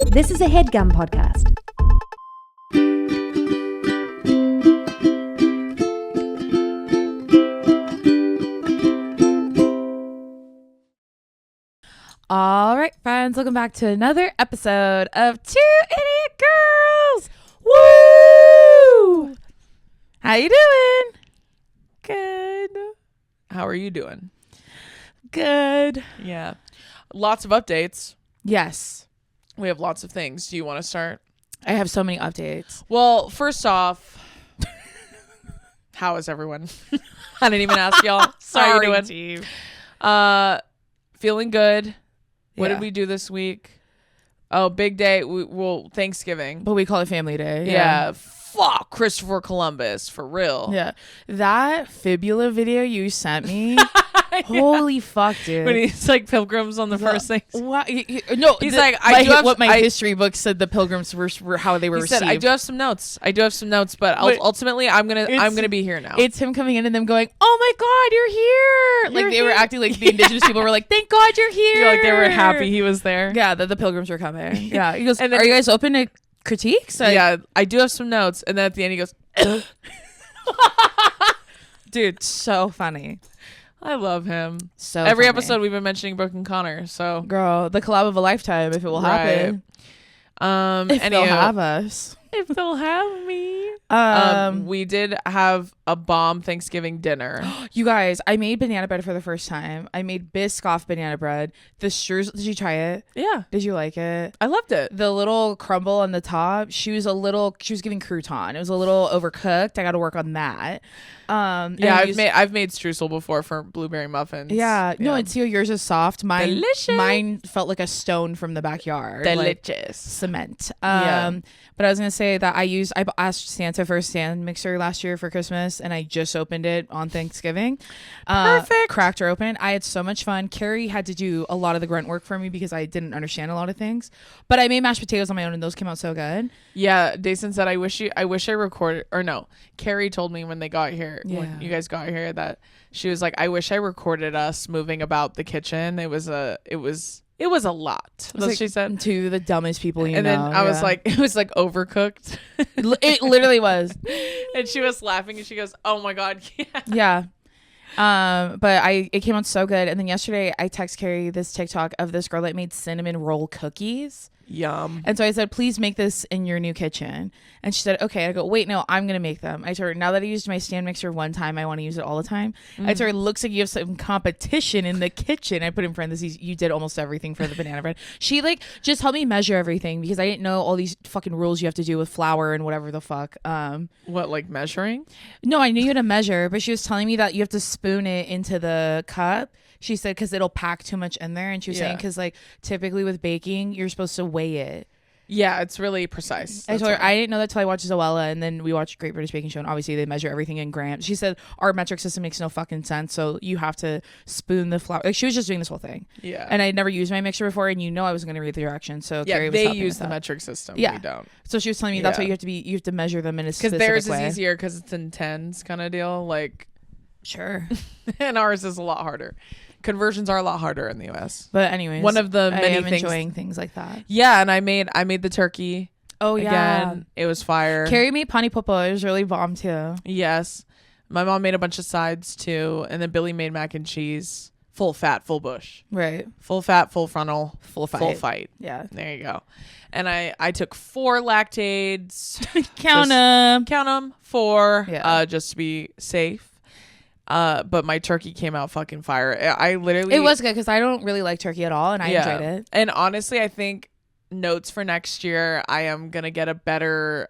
This is a HeadGum podcast. All right, friends, welcome back to another episode of Two Idiot Girls. Woo! How you doing? Good. How are you doing? Good. Yeah. Lots of updates. Yes. We have lots of things. Do you want to start? I have so many updates. Well, first off, how is everyone? I didn't even ask y'all. How are you doing? Feeling good. What did we do this week? Oh, big day. Thanksgiving. But we call it Family Day. Yeah. Fuck Christopher Columbus, for real. Yeah. That fibula video you sent me. Holy fuck, dude. When he's like pilgrims on the first thing. What? No, he's like, my history book said the pilgrims were how they were received. Said, I do have some notes, but ultimately I'm gonna be here now. It's him coming in and them going, oh my God, you're here. They were acting like the indigenous people were like, thank God you're here. Like they were happy he was there. Yeah, that the pilgrims were coming. Yeah. He goes, and then, are you guys open to critiques? Yeah, I do have some notes. And then at the end he goes, dude, so funny. I love him. So every funny. episode we've been mentioning Brooke and Connor. So girl, the collab of a lifetime if it will happen. If they'll have us. If they'll have me. We did have a bomb Thanksgiving dinner. You guys, I made banana bread for the first time. I made Biscoff banana bread. The streusel, did you try it? Yeah. Did you like it? I loved it. The little crumble on the top, she was giving crouton. It was a little overcooked. I got to work on that. I've made streusel before for blueberry muffins. Yeah. No, and see, yours is soft. Delicious. Mine felt like a stone from the backyard. Delicious. Like cement. But I was gonna say that I asked Santa for a stand mixer last year for Christmas, and I just opened it on Thanksgiving. Perfect. Cracked her open. I had so much fun. Carrie had to do a lot of the grunt work for me because I didn't understand a lot of things. But I made mashed potatoes on my own, and those came out so good. Yeah, Deison said, I wish I recorded, or no, Carrie told me when they got here, when you guys got here, that she was like, I wish I recorded us moving about the kitchen. It was a lot. That's what she said. To the dumbest people you know. And then I was like, it was like overcooked. It literally was. And she was laughing and she goes, oh my God. Yeah. But it came out so good. And then yesterday I text Carrie this TikTok of this girl that made cinnamon roll cookies. Yum. And so I said, please make this in your new kitchen. And she said, okay. I go, wait, no, I'm going to make them. I told her, now that I used my stand mixer one time, I want to use it all the time. I told her, it looks like you have some competition in the kitchen. I put in parentheses, you did almost everything for the banana bread. She just helped me measure everything because I didn't know all these fucking rules you have to do with flour and whatever the fuck. What, like measuring? No, I knew you had to measure, but she was telling me that you have to spoon it into the cup. She said because it'll pack too much in there. And she was saying because typically with baking, you're supposed to weigh it. Yeah, it's really precise. I told her I didn't know that till I watched Zoella, and then we watched Great British Baking Show, and obviously they measure everything in grams. She said our metric system makes no fucking sense, so you have to spoon the flour. Like she was just doing this whole thing. Yeah. And I had never used my mixer before, and I was going to read the directions. So Carrie was they helping use the that. metric system. Yeah. We don't. So she was telling me that's why you have to measure them in a specific way. Because theirs is easier because it's in tens kind of deal. Like, sure. And ours is a lot harder. Conversions are a lot harder in the US. But anyways, one of the many things, enjoying things like that. Yeah, and I made the turkey. Oh yeah, again, it was fire. Carrie made pani popo. It was really bomb too. Yes, my mom made a bunch of sides too, and then Billy made mac and cheese. Full fat, full bush. Right. Full fat, full frontal, full fight. Yeah. There you go. And I took 4 Lactaids. Count them 4. Just to be safe. But my turkey came out fucking fire. It was good because I don't really like turkey at all, and I enjoyed it. And honestly, I think notes for next year, I am gonna get a better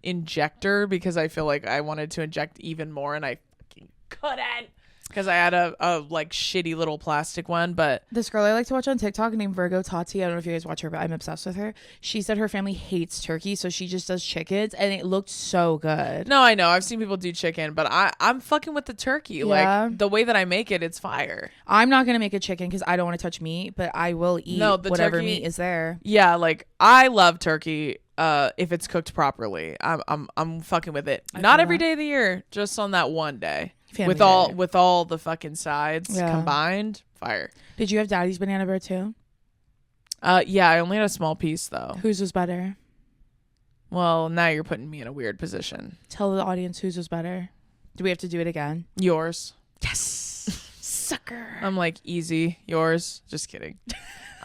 injector because I feel like I wanted to inject even more, and I fucking couldn't because I had a like shitty little plastic one. But this girl I like to watch on TikTok named Virgo Tati, I don't know if you guys watch her, but I'm obsessed with her. She said her family hates turkey, so she just does chickens, and it looked so good. No, I know I've seen people do chicken, but I'm fucking with the turkey. Yeah. Like the way that I make it, it's fire. I'm not gonna make a chicken because I don't want to touch meat, but I will eat whatever turkey, meat is there. Yeah, like I love turkey. If it's cooked properly, I'm fucking with it. Not every day of the year, just on that one day. Family with all the fucking sides combined, fire. Did you have Daddy's banana bread too? Yeah, I only had a small piece though. Whose was better? Well, now you're putting me in a weird position. Tell the audience whose was better. Do we have to do it again? Yours. Yes. Sucker. I'm like, easy. Yours. Just kidding.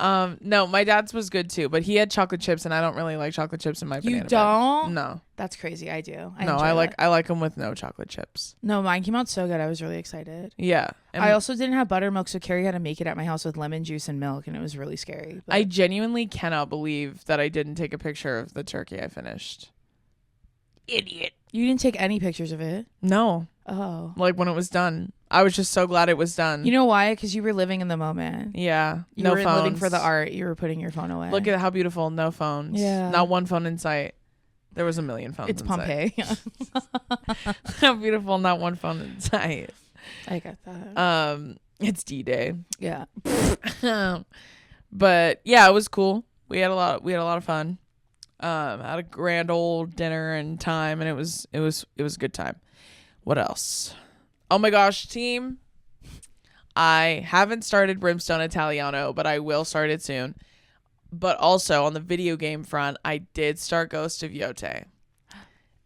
No, my dad's was good too, but he had chocolate chips, and I don't really like chocolate chips in my banana You bread. don't? No. That's crazy. I do. I like them with no chocolate chips. No, mine came out so good. I was really excited. Yeah. And I also didn't have buttermilk, so Carrie had to make it at my house with lemon juice and milk, and it was really scary. But I genuinely cannot believe that I didn't take a picture of the turkey I finished. Idiot. You didn't take any pictures of it? No. Oh. Like when it was done. I was just so glad it was done. You know why? Because you were living in the moment. Yeah. You no were phones. living for the art. You were putting your phone away. Look at how beautiful. No phones. Yeah. Not one phone in sight. There was a million phones It's in sight. Pompeii. How beautiful. Not one phone in sight. I get that. It's D-Day. Yeah. But yeah, it was cool. We had a lot of fun. Had a grand old dinner and time, and it was a good time. What else? Oh my gosh, team. I haven't started Brimstone Italiano, but I will start it soon. But also on the video game front, I did start Ghost of Yote.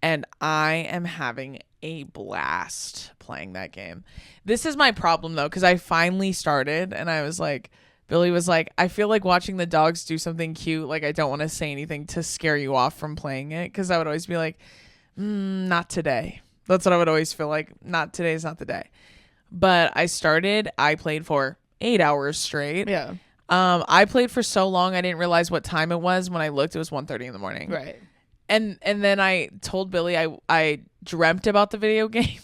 And I am having a blast playing that game. This is my problem though, because I finally started and I was like, Billy was like, I feel like watching the dogs do something cute. Like I don't want to say anything to scare you off from playing it. Because I would always be like, not today. That's what I would always feel like. Not today is not the day. But I played for 8 hours straight. Yeah. I played for so long I didn't realize what time it was. When I looked, it was 1:30 in the morning. Right. And then I told Billy I dreamt about the video game.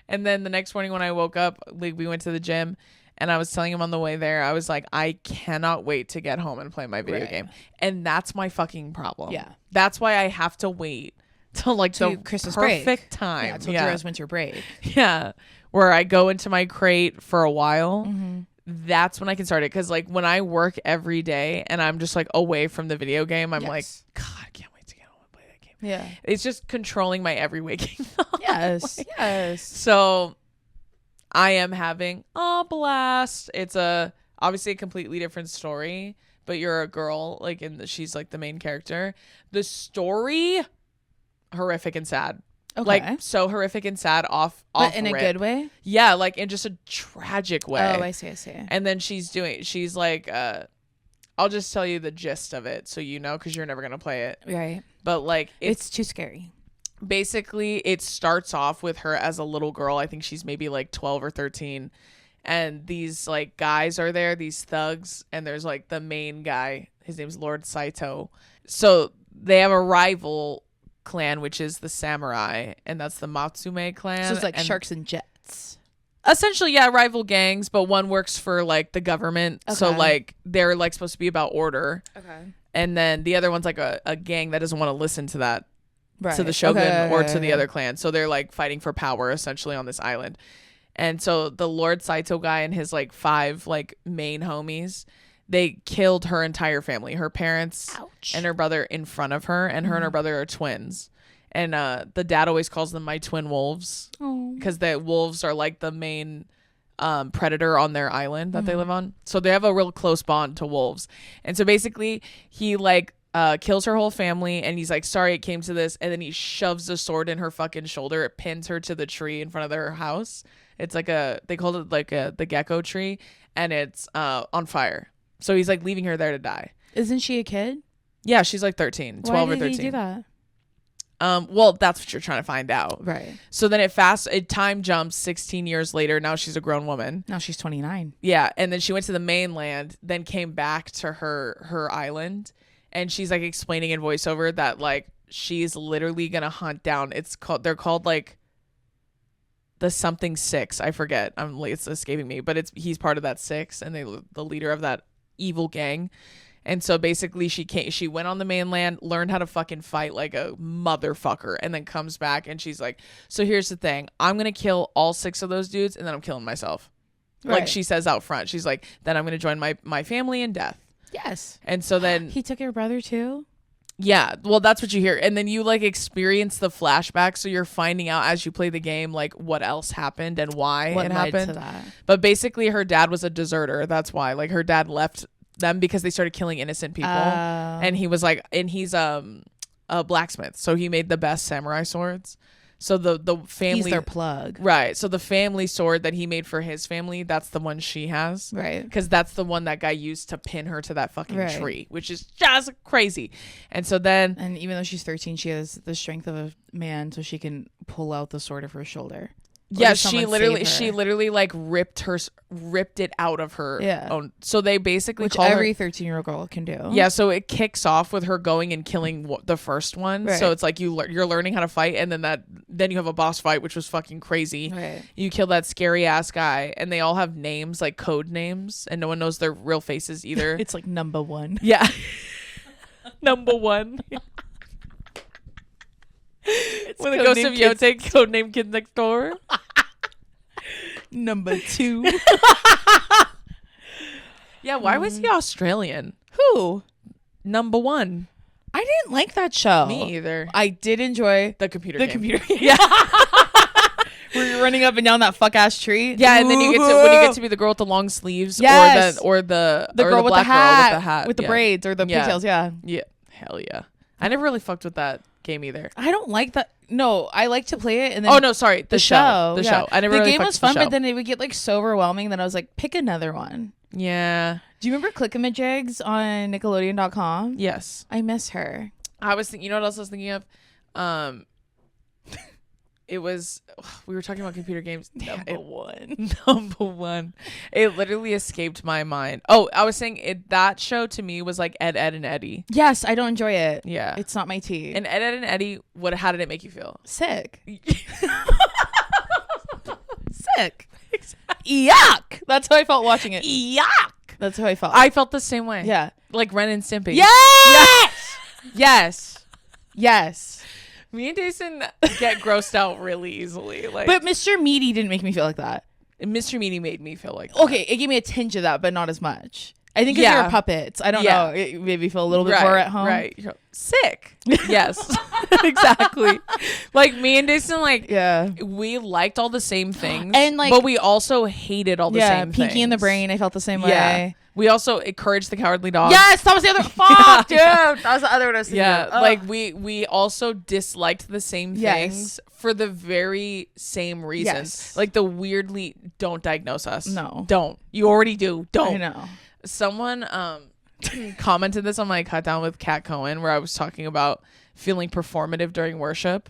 And then the next morning when I woke up, we went to the gym and I was telling him on the way there, I was like, I cannot wait to get home and play my video game. And that's my fucking problem. Yeah. That's why I have to wait till like the Christmas perfect break. time. Yeah, till Jero's winter break. Yeah. Where I go into my crate for a while. Mm-hmm. That's when I can start it. Because like when I work every day and I'm just like away from the video game, I'm like, God, I can't wait to get home and play that game. Yeah. It's just controlling my every waking thought. Yes. Yes. So I am having a blast. It's obviously a completely different story, but you're a girl, like she's like the main character. The story, horrific and sad. Okay. Like so horrific and sad off But in rip. a good way? Yeah, like in just a tragic way. Oh, I see. And then she's like, I'll just tell you the gist of it so you know, because you're never gonna play it. Right. But like It's too scary. Basically it starts off with her as a little girl. I think she's maybe like 12 or 13. And these like guys are there, these thugs, and there's like the main guy. His name's Lord Saito. So they have a rival clan, which is the samurai, and that's the Matsume clan. So it's like sharks and jets. Essentially, yeah, rival gangs, but one works for like the government. Okay. So like they're like supposed to be about order. Okay. And then the other one's like a gang that doesn't want to listen to that, right, to the shogun or to the other clan. So they're like fighting for power essentially on this island. And so the Lord Saito guy and his like 5 like main homies, they killed her entire family, her parents, ouch, and her brother in front of her, and her and her brother are twins. And the dad always calls them my twin wolves, because the wolves are like the main predator on their island that they live on. So they have a real close bond to wolves. And so basically he like kills her whole family, and he's like, sorry it came to this, and then he shoves a sword in her fucking shoulder. It pins her to the tree in front of their house. It's like they called it like the gecko tree, and it's on fire. So he's like leaving her there to die. Isn't she a kid? Yeah, she's like 13, 12 or 13. Why did he do that? Well, that's what you're trying to find out. Right. So then it time jumps 16 years later. Now she's a grown woman. Now she's 29. Yeah. And then she went to the mainland, then came back to her island. And she's like explaining in voiceover that like she's literally going to hunt down. They're called like the something 6. I forget. It's escaping me, but he's part of that 6, and the leader of that evil gang. And so basically she went on the mainland, learned how to fucking fight like a motherfucker, and then comes back and she's like, so here's the thing, I'm gonna kill all 6 of those dudes, and then I'm killing myself. Right. Like she says out front, she's like, then I'm gonna join my family in death. Yes. And so then he took your brother too? Yeah, well, that's what you hear. And then you like experience the flashback, so you're finding out as you play the game like what else happened and why it happened. To that. But basically her dad was a deserter. That's why. Like her dad left them because they started killing innocent people. And he was like, and he's a blacksmith, so he made the best samurai swords. So the family, he's their plug, right? So the family sword that he made for his family, that's the one she has, right? Because that's the one that guy used to pin her to that fucking tree, which is just crazy. And so then, and even though she's 13, she has the strength of a man, so she can pull out the sword of her shoulder. Yeah, she literally like ripped it out of her own. So they basically which call every her, 13-year-old girl can do. Yeah, so it kicks off with her going and killing the first one. Right. So it's like you're learning how to fight, and then you have a boss fight, which was fucking crazy. Right. You kill that scary ass guy, and they all have names, like code names, and no one knows their real faces either. It's like number one. Yeah. Number one. When the ghost of Yote, codename Kid Next Door. Number two. Yeah, why was he Australian? Who? Number one. I didn't like that show. Me either. I did enjoy The computer game. Yeah. Where you're running up and down that fuck ass tree. Yeah, and then when you get to be the girl with the long sleeves, yes. or the girl with the hat, with the yeah. braids or the pigtails. Yeah. Yeah. Hell yeah. I never really fucked with that game either. I don't like that. No, I like to play it and then oh no, sorry, the show. The show. I never. The really game fucked was with the fun, show. but then it would get like so overwhelming that I was like, pick another one. Yeah. Do you remember Clickamajigs on Nickelodeon.com? Yes. I miss her. I was thinking. You know what else I was thinking of? It was, we were talking about computer games. Number one. It literally escaped my mind. Oh, I was saying that show to me was like Ed, Ed, and Eddie. Yes, I don't enjoy it. Yeah. It's not my tea. And Ed, Ed, and Eddie, how did it make you feel? Sick. Sick. Exactly. Yuck. That's how I felt watching it. Yuck. That's how I felt. I felt the same way. Yeah. Like Ren and Stimpy. Yes! Yes. Yes. Me and Deison get grossed out really easily. Like, but Mr. Meaty didn't make me feel like that. Mr. Meaty made me feel like that. Okay, it gave me a tinge of that, but not as much. I think because you're puppets. I don't know. It made me feel a little bit more at home. Right. Sick. Yes. Exactly. Like me and Deison, we liked all the same things. And but we also hated all the same things. Pinky in the Brain, I felt the same way. We also encouraged the Cowardly Dog. Yes, that was the other. Fuck, dude. That was the other one I was thinking of. Like we also disliked the same things for the very same reasons. Yes. Like the weirdly, don't diagnose us. No. Don't. You already do. Don't. I know. Someone commented this on my Cut Down with Kat Cohen, where I was talking about feeling performative during worship.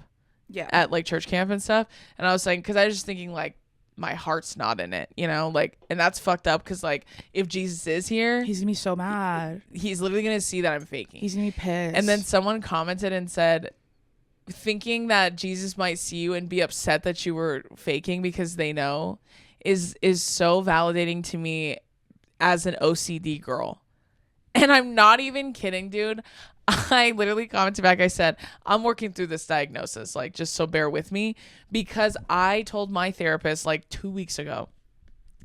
Yeah. At like church camp and stuff. And I was saying, because I was just thinking like, my heart's not in it, you know, like, and that's fucked up because like if Jesus is here, he's gonna be so mad. He's literally gonna see that I'm faking. He's gonna be pissed. And then someone commented and said, thinking that Jesus might see you and be upset that you were faking because they know is so validating to me as an OCD girl. And I'm not even kidding, dude. I literally commented back. I said, I'm working through this diagnosis, like, just so bear with me, because I told my therapist like 2 weeks ago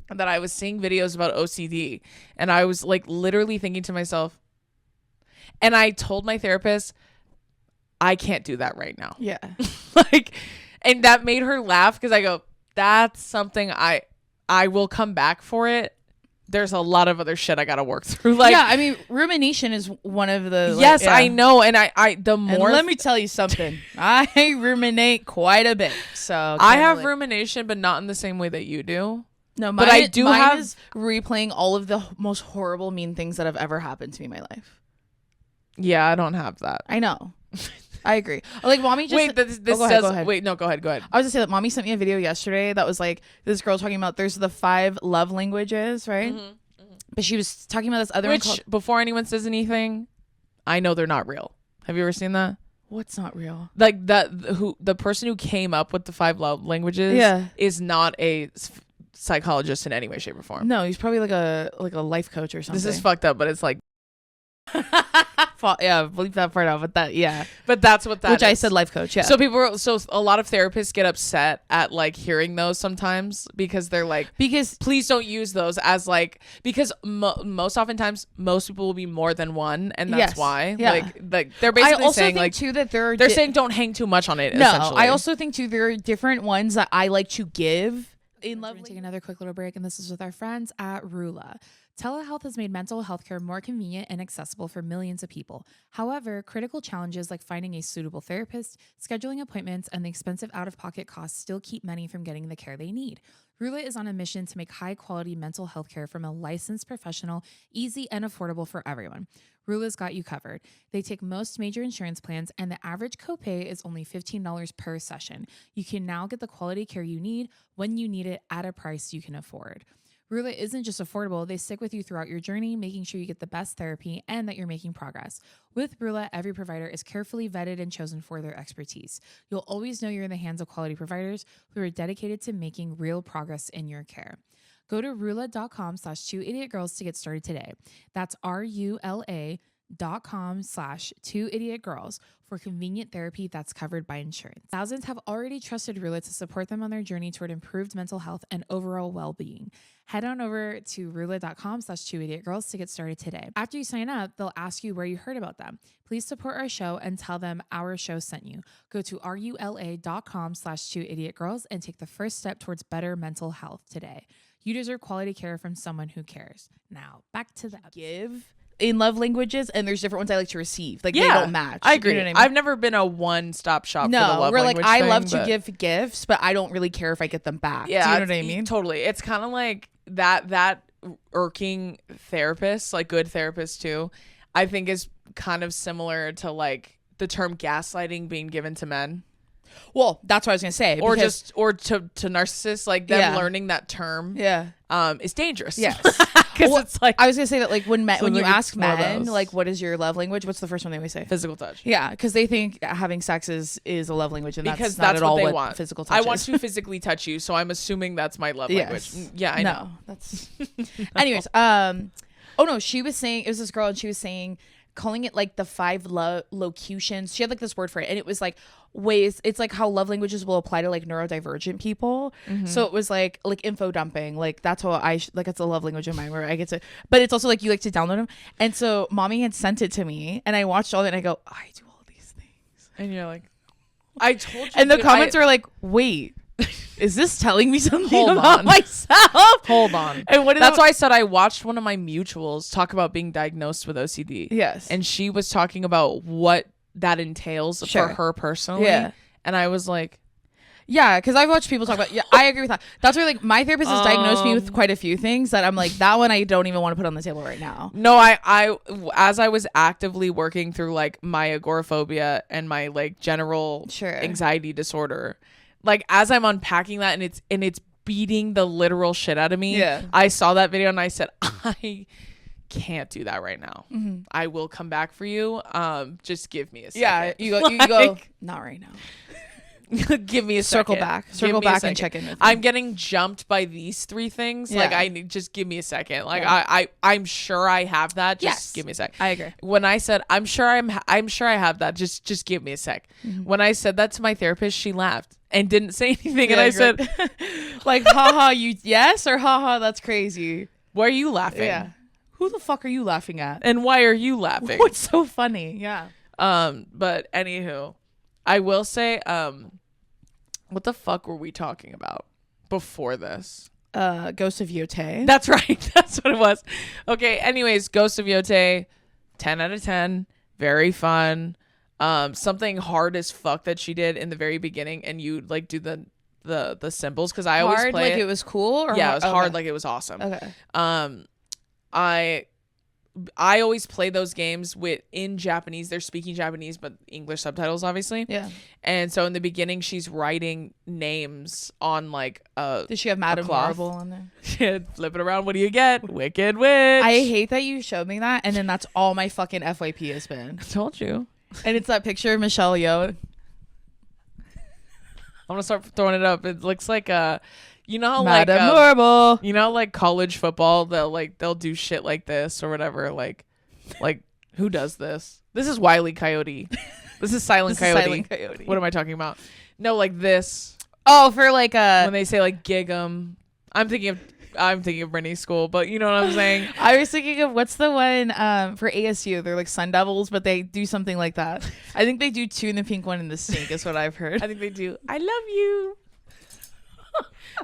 that I was seeing videos about OCD, and I was like literally thinking to myself, and I told my therapist, I can't do that right now. Yeah. Like, and that made her laugh because I go, that's something I will come back for it. There's a lot of other shit I gotta work through. Like, yeah, I mean, rumination is one of the. Yes, I know, and I the more. And let me tell you something. I ruminate quite a bit, so I have rumination, but not in the same way that you do. No, but I do have is replaying all of the most horrible, mean things that have ever happened to me in my life. Yeah, I don't have that. I know. I agree. Like, mommy just wait. This go says ahead. Wait, no, go ahead. I was gonna say that mommy sent me a video yesterday that was like this girl talking about there's the 5 love languages, right? Mm-hmm. But she was talking about this other one called, before anyone says anything, I know they're not real. Have you ever seen that? What's not real? Like the person who came up with the 5 love languages is not a psychologist in any way, shape, or form. No, he's probably like a life coach or something. This is fucked up, but it's like yeah, bleep that part out, but that's what that which is. I said life coach. Yeah. So a lot of therapists get upset at like hearing those sometimes because they're like, because please don't use those as like, because most oftentimes most people will be more than one, and that's why. Yeah. Like they're basically saying like too that they're saying don't hang too much on it. No, essentially. I also think too there are different ones that I like to give. We're gonna take another quick little break, and this is with our friends at Rula. Telehealth has made mental health care more convenient and accessible for millions of people. However, critical challenges like finding a suitable therapist, scheduling appointments, and the expensive out-of-pocket costs still keep many from getting the care they need. BREA is on a mission to make high-quality mental health care from a licensed professional easy and affordable for everyone. BREA's got you covered. They take most major insurance plans, and the average copay is only $15 per session. You can now get the quality care you need when you need it at a price you can afford. BREA isn't just affordable, they stick with you throughout your journey, making sure you get the best therapy and that you're making progress. With BREA, every provider is carefully vetted and chosen for their expertise. You'll always know you're in the hands of quality providers who are dedicated to making real progress in your care. Go to rula.com/2idiotgirls to get started today. That's RULA.com/2idiotgirls for convenient therapy that's covered by insurance. Thousands have already trusted Rula to support them on their journey toward improved mental health and overall well-being. Head on over to rula.com/2idiotgirls to get started today. After you sign up, they'll ask you where you heard about them. Please support our show and tell them our show sent you. Go to rula.com/2idiotgirls and take the first step towards better mental health today. You deserve quality care from someone who cares. Now, back to the give in love languages, and there's different ones I like to receive. Like, they don't match. I agree. You know what I mean? I've never been a one-stop shop for the love we're language like, I thing, love to but- give gifts, but I don't really care if I get them back. Yeah, Do you know what I mean? Totally. It's kind of like that irking therapist, like good therapist too, I think is kind of similar to like the term gaslighting being given to men. Well, that's what I was gonna say. Or to narcissists, like them learning that term is dangerous. Yes. Because it's like, I was gonna say that like when So you like ask it's one of men those. like what is your love language, what's the first one they always say? physical touch. Yeah, because they think having sex is a love language, and Because that's not that's at all what they what want. physical touch I is. want to physically touch you, so I'm assuming that's my love language. Yeah, I know. No, that's. Anyways, she was saying, it was this girl, and she was saying, calling it like the 5 locutions. She had like this word for it, and it was like ways. It's like how love languages will apply to like neurodivergent people. So it was like info dumping. Like that's how it's a love language of mine where I get to. But it's also like you like to download them. And so mommy had sent it to me, and I watched all of it, and I go, I do all these things. And you're like, I told you. And the comments were like, wait. Is this telling me something Hold about on. myself? Hold on. And That's why I said I watched one of my mutuals talk about being diagnosed with OCD. Yes. And she was talking about what that entails for her personally. Yeah. And I was like, yeah, because I've watched people talk about. Yeah, I agree with that. That's where like my therapist has diagnosed me with quite a few things that I'm like, that one I don't even want to put on the table right now. no, I as I was actively working through like my agoraphobia and my like general anxiety disorder, like as I'm unpacking that and it's beating the literal shit out of me. Yeah. I saw that video and I said, I can't do that right now. I will come back for you. Just give me a second. Yeah, you go. Not right now. Give me a Circle second. back. Give Circle me a back and second. check in with me. I'm getting jumped by these 3 things. Yeah. Like I need, just give me a second. Like I'm sure I have that. Just give me a sec. I agree. When I said I'm sure I have that. Just give me a sec. When I said that to my therapist, she laughed and didn't say anything. And I said, like, haha, you yes, or haha, that's crazy. why are you laughing? Yeah. Who the fuck are you laughing at? And why are you laughing? What's so funny? Yeah. But anywho, I will say, what the fuck were we talking about before this? Ghost of Yote. That's right. That's what it was. Okay. Anyways, Ghost of Yote, 10 out of 10. Very fun. Something hard as fuck that she did in the very beginning, and you like do the symbols because I always hard, play like it was cool. Or yeah, it was hard, like it was awesome. Okay. I always play those games in Japanese. They're speaking Japanese, but English subtitles, obviously. Yeah. And so in the beginning, she's writing names on like Did she have Madame Morrible on there? Flip it around. What do you get? Wicked Witch. I hate that you showed me that, and then that's all my fucking FYP has been. I told you. And it's that picture of Michelle Yeoh. I'm gonna start throwing it up. It looks like you know how Madame like Morrible. you know like college football, they'll do shit like this or whatever. Like who does this? This is Wile E. Coyote. This is Silent This is Coyote. Silent Coyote. What am I talking about? No, like this. Oh, for like When they say like gig 'em. I'm thinking of Britney School, but you know what I'm saying? I was thinking of what's the one for ASU? They're like Sun Devils, but they do something like that. I think they do 2 in the pink, 1 in the stink is what I've heard. I think they do. I love you.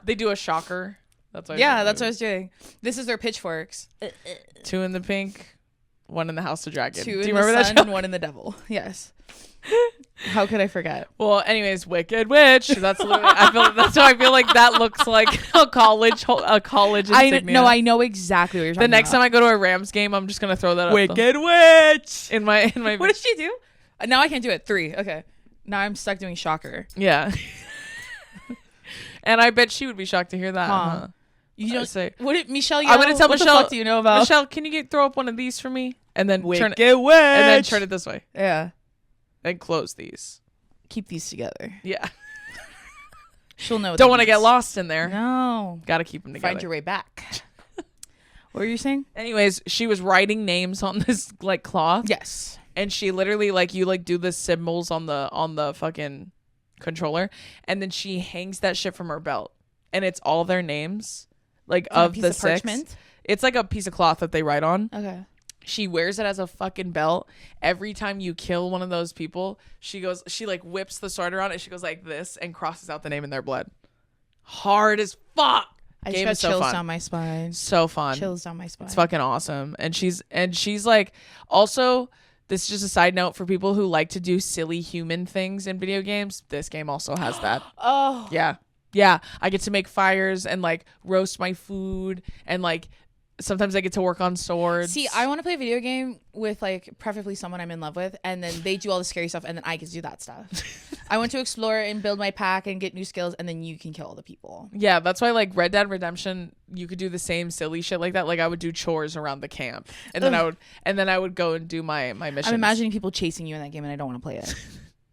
They do a shocker. That's why. Yeah, that's what I was doing. This is their pitchforks. 2 in the pink, 1 in the House of Dragon. 2 Do in you the remember sun that show? and 1 in the devil. Yes. How could I forget? Well, anyways, Wicked Witch. That's literally, that's how I feel like that looks like a college insignia. I know exactly what you're talking The next about. time I go to a Rams game, I'm just gonna throw that up. Wicked Witch. In my. What did she do? Now I can't do it. 3. Okay. Now I'm stuck doing Shocker. Yeah. And I bet she would be shocked to hear that. Huh. You don't say. What did Michelle? I'm gonna tell what Michelle. the fuck do you know about Michelle, can you throw up one of these for me? And then Wicked turn it, Witch? and then turn it this way. Yeah. And close these. Keep these together. Yeah. She'll know. What Don't that want to get means. lost in there. No. Got to keep them together. Find your way back. What were you saying? Anyways, she was writing names on this like cloth. Yes. And she literally like you like do the symbols on the fucking controller, and then she hangs that shit from her belt, and it's all their names like of the 6. Parchment? It's like a piece of cloth that they write on. Okay. She wears it as a fucking belt. Every time you kill one of those people, she like whips the sword around and she goes like this and crosses out the name in their blood. Hard as fuck. I Game just is got so chills fun. down my spine. So fun. Chills down my spine. It's fucking awesome. And she's like, also, this is just a side note for people who like to do silly human things in video games. This game also has that. Oh. Yeah. Yeah. I get to make fires and like roast my food, and like sometimes I get to work on swords. See, I want to play a video game with like preferably someone I'm in love with, and then they do all the scary stuff, and then I get to do that stuff. I want to explore and build my pack and get new skills, and then you can kill all the people. Yeah, that's why like Red Dead Redemption, you could do the same silly shit like that. Like I would do chores around the camp, and then I would go and do my missions. I'm imagining people chasing you in that game, and I don't want to play it.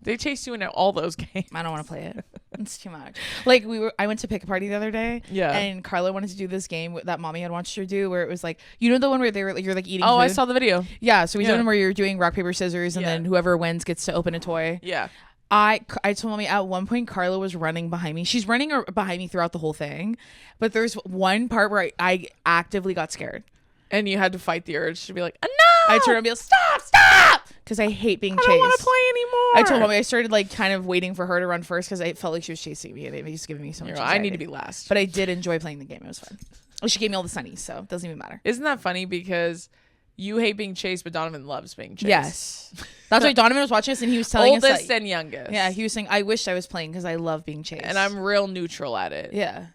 They chase you in all those games. I don't want to play it. It's too much. Like I went to pick a party the other day. Yeah. And Carla wanted to do this game that mommy had watched her do, where it was like, you know, the one where you're like eating. Oh, food? I saw the video. Yeah. So we did one where you're doing rock paper scissors, and Yeah. then whoever wins gets to open a toy. Yeah. I told mommy at one point Carla was running behind me. She's running behind me throughout the whole thing, but there's one part where I actively got scared. And you had to fight the urge to be like, no! I turned and be like, stop, because I hate being chased. I don't want to play anymore. I told mommy I started like kind of waiting for her to run first because I felt like she was chasing me and it was just giving me so much anxiety. I need to be last. But I did enjoy playing the game. It was fun. Well, she gave me all the sunnies, so it doesn't even matter. Isn't that funny? Because you hate being chased, but Donovan loves being chased. Yes. That's why Donovan was watching us and he was telling us Oldest that, and youngest. yeah, he was saying, I wish I was playing because I love being chased. And I'm real neutral at it. Yeah.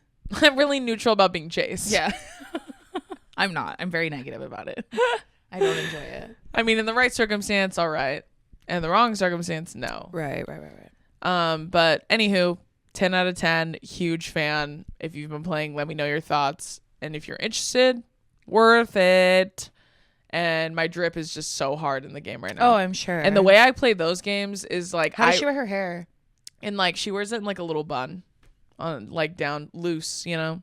I'm really neutral about being chased. Yeah. I'm not. I'm very negative about it. I don't enjoy it. I mean, in the right circumstance, all right. And the wrong circumstance, no. Right. But anywho, 10 out of 10, huge fan. If you've been playing, let me know your thoughts. And if you're interested, worth it. And my drip is just so hard in the game right now. Oh, I'm sure. And the way I play those games is like, how does she wear her hair? And like she wears it in like a little bun, on like down loose, you know.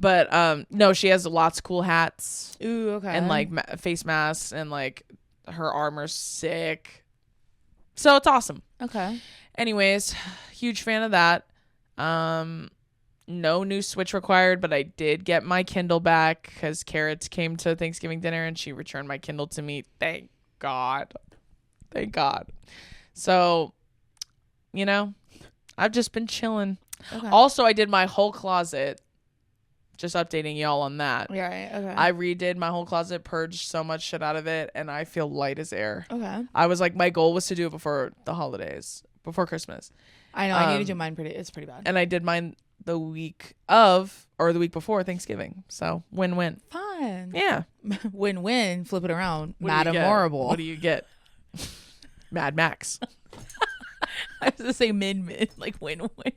But no, she has lots of cool hats. Ooh, okay. And like face masks, and like her armor's sick. So it's awesome. Okay. Anyways, huge fan of that. No new Switch required, but I did get my Kindle back because Carrots came to Thanksgiving dinner and she returned my Kindle to me. Thank God. So, you know, I've just been chilling. Okay. Also, I did my whole closet. Just updating y'all on that. Yeah, right. Okay. I redid my whole closet, purged so much shit out of it, and I feel light as air. Okay. I was like, my goal was to do it before the holidays, before Christmas. I know. I need to do mine it's pretty bad. And I did mine the week before Thanksgiving. So win-win. Fun. Yeah. Win-win. Flip it around. What do you Madam get? Morrible. What do you get? Mad Max. I was gonna say min like win-win.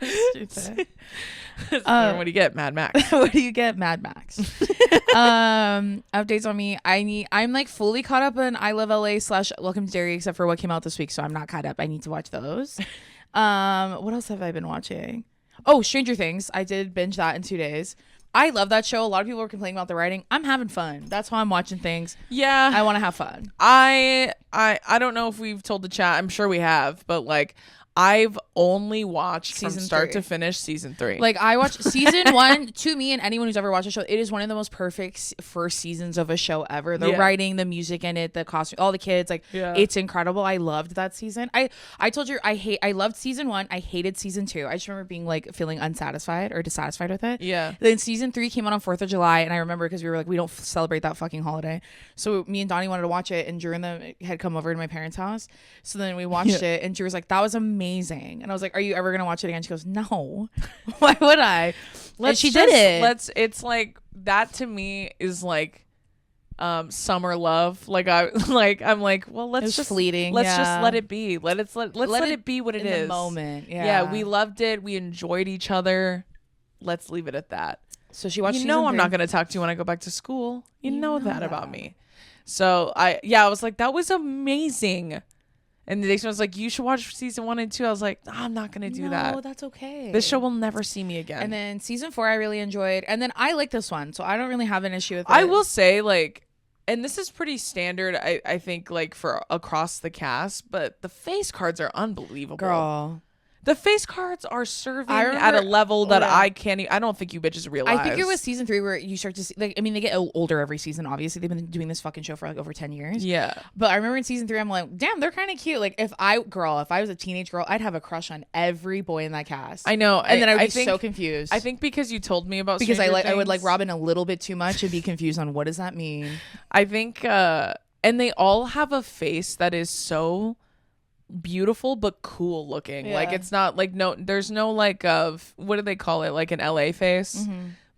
Stupid. What do you get? Mad Max. What do you get? Mad Max. Updates on me. I'm like fully caught up on I Love LA / Welcome to Derry, except for what came out this week, so I'm not caught up. I need to watch those. What else have I been watching? Oh, Stranger Things. I did binge that in 2 days. I love that show. A lot of people are complaining about the writing. I'm having fun. That's how I'm watching things. Yeah. I want to have fun. I don't know if we've told the chat. I'm sure we have, but like I've only watched from Season start 3. to finish season 3. Like I watched season 1. To me and anyone who's ever watched a show, it is one of the most perfect first seasons of a show ever. The writing, the music in it, the costume, all the kids, like it's incredible. I loved that season. I told you I loved season 1. I hated season 2. I just remember being like feeling unsatisfied or dissatisfied with it. Yeah. Then season 3 came out on 4th of July, and I remember because we were like, we don't celebrate that fucking holiday. So me and Donnie wanted to watch it, and Drew and them had come over to my parents' house. So then we watched it, and Drew was like, that was amazing. And I was like, are you ever gonna watch it again? She goes, no. Why would I? And she did it. It's like that to me is like summer love. Like I'm like, well, let's just fleeting. Let's just let it be. Let it be what it is. The moment. Yeah, we loved it. We enjoyed each other. Let's leave it at that. So she watched. You know, I'm not gonna talk to you when I go back to school. You know that about me. So I was like, that was amazing. And Deison was like, you should watch season 1 and 2. I was like, I'm not going to do that. No, that's okay. This show will never see me again. And then season 4, I really enjoyed. And then I like this one. So I don't really have an issue with it. I will say, like, and this is pretty standard, I think, like, for across the cast. But the face cards are unbelievable. Girl. The face cards are serving at a level that I can't I don't think you bitches realize. I think it was season 3 where you start to see, like, I mean, they get older every season. Obviously, they've been doing this fucking show for like over 10 years. Yeah. But I remember in season 3, I'm like, damn, they're kind of cute. Like, if I was a teenage girl, I'd have a crush on every boy in that cast. I know. And then I would be so confused. I think because you told me about because Stranger I would like Things. Robin a little bit too much and be confused on what does that mean. I think, and they all have a face that is so beautiful but cool looking. Like it's not like there's no like what do they call it, like an LA face?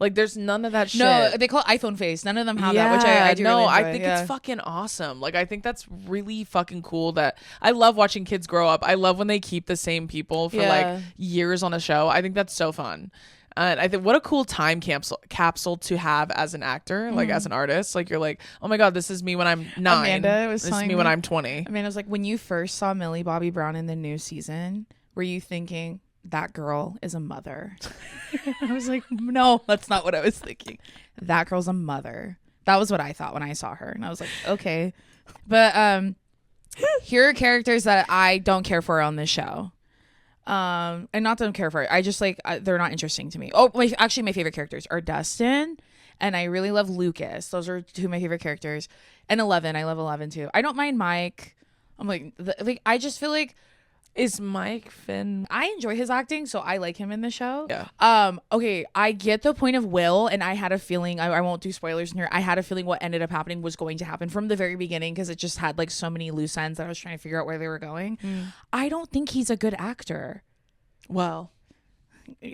Like there's none of that shit. No, they call it iPhone face. None of them have that, which I do really enjoy. I think it's fucking awesome. Like I think that's really fucking cool. That I love watching kids grow up. I love when they keep the same people for like years on a show. I think that's so fun. And I think what a cool time capsule to have as an actor, like as an artist. Like you're like, oh my god, this is me when I'm 9. This is me when I'm 20. I mean, I was like, when you first saw Millie Bobby Brown in the new season, were you thinking that girl is a mother? I was like, no, that's not what I was thinking. That girl's a mother. That was what I thought when I saw her, and I was like, okay. But here are characters that I don't care for on this show. And not don't care for it. I just like they're not interesting to me. Oh, actually, my favorite characters are Dustin, and I really love Lucas. Those are 2 of my favorite characters. And 11, I love 11 too. I don't mind Mike. I'm like I just feel like is Mike Finn. I enjoy his acting, so I like him in the show. Yeah. Okay, I get the point of Will, and I had a feeling, I won't do spoilers in here, I had a feeling what ended up happening was going to happen from the very beginning, because it just had like so many loose ends that I was trying to figure out where they were going. I don't think he's a good actor. Well,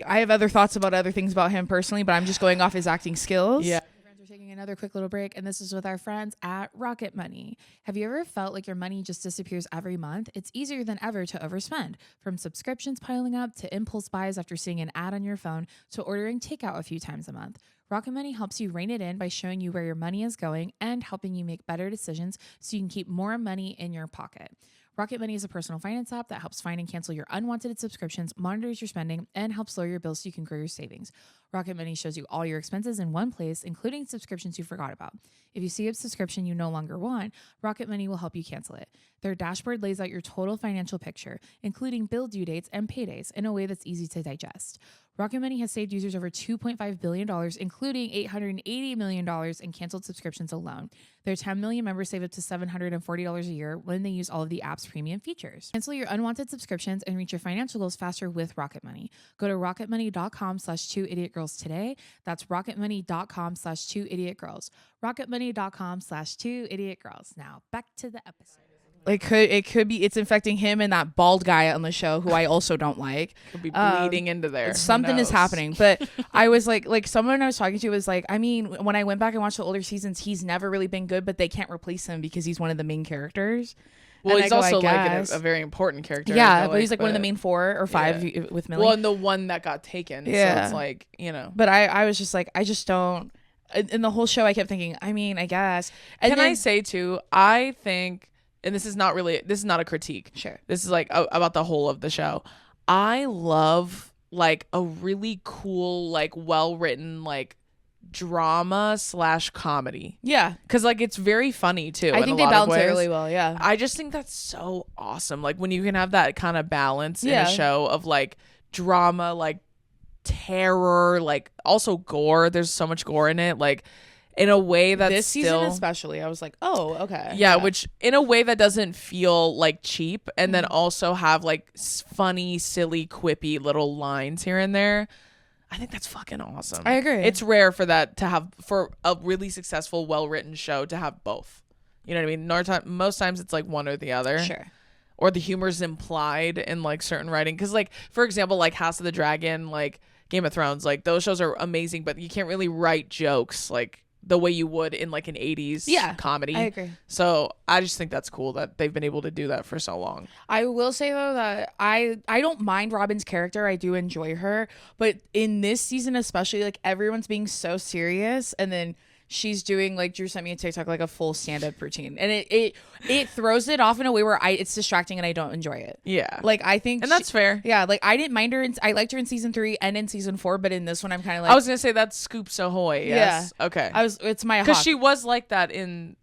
I have other thoughts about other things about him personally, but I'm just going off his acting skills. Yeah. We're taking another quick little break, and this is with our friends at Rocket Money. Have you ever felt like your money just disappears every month? It's easier than ever to overspend. From subscriptions piling up to impulse buys after seeing an ad on your phone to ordering takeout a few times a month. Rocket Money helps you rein it in by showing you where your money is going and helping you make better decisions so you can keep more money in your pocket. Rocket Money is a personal finance app that helps find and cancel your unwanted subscriptions, monitors your spending, and helps lower your bills so you can grow your savings. Rocket Money shows you all your expenses in one place, including subscriptions you forgot about. If you see a subscription you no longer want, Rocket Money will help you cancel it. Their dashboard lays out your total financial picture, including bill due dates and paydays, in a way that's easy to digest. Rocket Money has saved users over $2.5 billion, including $880 million in canceled subscriptions alone. Their 10 million members save up to $740 a year when they use all of the app's premium features. Cancel your unwanted subscriptions and reach your financial goals faster with Rocket Money. Go to rocketmoney.com/2idiotgirls today. That's rocketmoney.com/2idiotgirls. rocketmoney.com/2idiotgirls. Now back to the episode. It could be it's infecting him and that bald guy on the show who I also don't like. Could be bleeding into there. Something is happening. But I was like someone I was talking to was like, I mean, when I went back and watched the older seasons, he's never really been good, but they can't replace him because he's one of the main characters. Well, and he's also like a very important character. Yeah, but he's like one of the main 4 or 5 with Millie. Well, and the one that got taken. Yeah. So it's like, you know. But I was just like, I just don't. In the whole show, I kept thinking, I mean, I guess. And Can I say too, I think, and this is not a critique. Sure. This is like about the whole of the show. I love like a really cool, like well-written, like drama / comedy. Yeah. Because like it's very funny too. I think they balance it really well. Yeah. I just think that's so awesome. Like when you can have that kind of balance in a show of like drama, like terror, like also gore. There's so much gore in it. Like in a way that this season especially, I was like, oh, okay. Yeah, which in a way that doesn't feel like cheap, and then also have like funny, silly, quippy little lines here and there. I think that's fucking awesome. I agree. It's rare for that to have, for a really successful, well-written show to have both. You know what I mean? Most times it's like one or the other. Sure. Or the humor's implied in like certain writing. Because like, for example, like House of the Dragon, like Game of Thrones, like those shows are amazing, but you can't really write jokes like the way you would in like an 80s comedy. I agree. So I just think that's cool that they've been able to do that for so long. I will say though that I don't mind Robin's character. I do enjoy her, but in this season especially, like everyone's being so serious, and then she's doing, like, Drew sent me a TikTok, like a full stand-up routine, and it throws it off in a way where it's distracting and I don't enjoy it. Yeah, like I think, and that's fair. Yeah, like I didn't mind her. I liked her in season 3 and in season 4, but in this one I'm kind of like, I was gonna say that's Scoops Ahoy. Yes. Yeah. Okay. It's my because she was like that in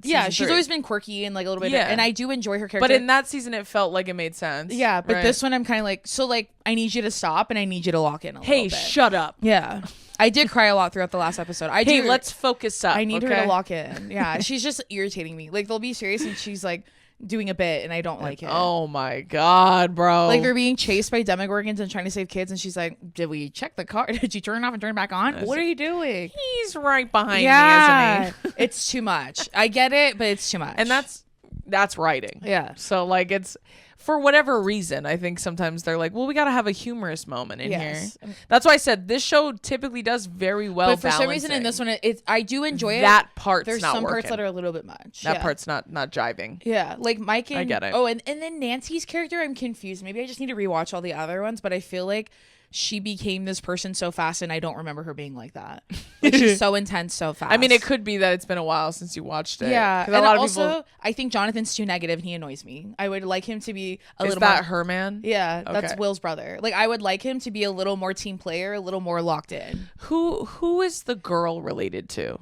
yeah, she's 3. always been quirky and like a little bit, and I do enjoy her character. But in that season, it felt like it made sense. Yeah, but this one I'm kind of like, so like I need you to stop and I need you to lock in a little bit. Hey, shut up. Yeah. I did cry a lot throughout the last episode. Let's focus up. I need her to lock in. Yeah, she's just irritating me. Like they'll be serious and she's like doing a bit and I don't like it. Oh my god, bro. Like they're being chased by demogorgons and trying to save kids and she's like, did we check the car? Did you turn it off and turn it back on? What are you doing? He's right behind me, isn't he? It's too much. I get it, but it's too much. And that's writing. Yeah. So like it's, for whatever reason, I think sometimes they're like, well, we got to have a humorous moment in here. That's why I said this show typically does very well. But for some reason in this one, I do enjoy it. That part's There's not some working. Parts that are a little bit much. That part's not jiving. Yeah, like Mike and... I get it. Oh, and then Nancy's character, I'm confused. Maybe I just need to rewatch all the other ones, but I feel like she became this person so fast and I don't remember her being like that. Like she's so intense so fast. I mean, it could be that it's been a while since you watched it. Yeah. And also, I think Jonathan's too negative and he annoys me. I would like him to be a little more... Is that her man? Yeah, that's Will's brother. Like I would like him to be a little more team player, a little more locked in. Who is the girl related to?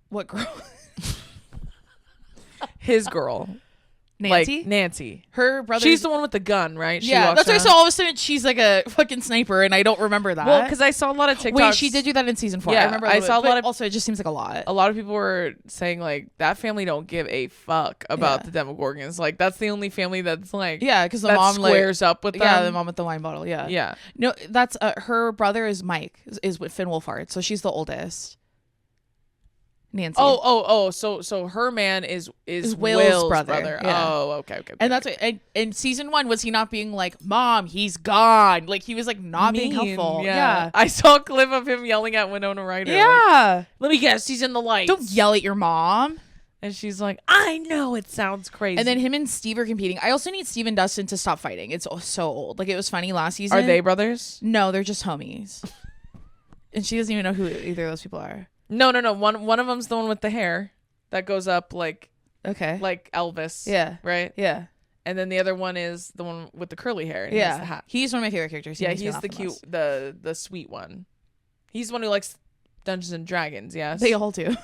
What girl? His girl. Nancy? Like Nancy. Her brother. She's the one with the gun, right? Yeah, that's why I saw all of a sudden she's like a fucking sniper and I don't remember that. Well, because I saw a lot of TikToks. Wait, she did do that in season 4. Yeah, I remember I saw a lot of... Also, it just seems like a lot. A lot of people were saying like, that family don't give a fuck about the Demogorgons. Like, that's the only family that's like... Yeah, because the mom squares up with them. Yeah, the mom with the wine bottle, yeah. Yeah. No, that's... her brother is Mike, is with Finn Wolfhard, so she's the oldest. Nancy. So her man is Will's brother. Yeah. Oh, okay. And that's what, in season 1, was he not being like, Mom, he's gone? Like he was like not being helpful. Yeah. I saw a clip of him yelling at Winona Ryder. Yeah. Like, let me guess, he's in the lights. Don't yell at your mom. And she's like, I know it sounds crazy. And then him and Steve are competing. I also need Steve and Dustin to stop fighting. It's so old. Like it was funny last season. Are they brothers? No, they're just homies. And she doesn't even know who either of those people are. No. One of them's the one with the hair that goes up like Elvis. Yeah. Right? Yeah. And then the other one is the one with the curly hair. And he has the hat. He's one of my favorite characters. He's the cute, the sweet one. He's the one who likes Dungeons and Dragons, yes? They all do.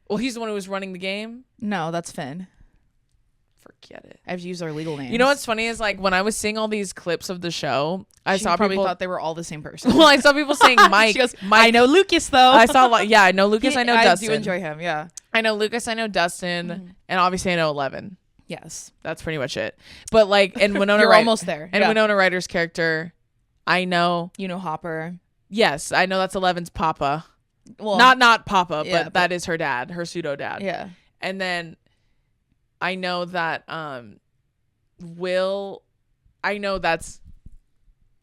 Well, he's the one who was running the game? No, that's Finn. Forget it. I have to use our legal names. You know what's funny is like when I was seeing all these clips of the show, I saw probably people... thought they were all the same person. Well, I saw people saying Mike. She goes, I know Lucas though. I saw I know Lucas. I know Dustin. I do enjoy him. Yeah. I know Lucas. I know Dustin, and obviously I know 11. Yes, that's pretty much it. But like, and Winona, you're almost there. And Winona Ryder's character, I know. You know Hopper. Yes, I know that's 11's papa. Well, not Papa, but that is her dad, her pseudo dad. Yeah. And then I know that Will, I know that's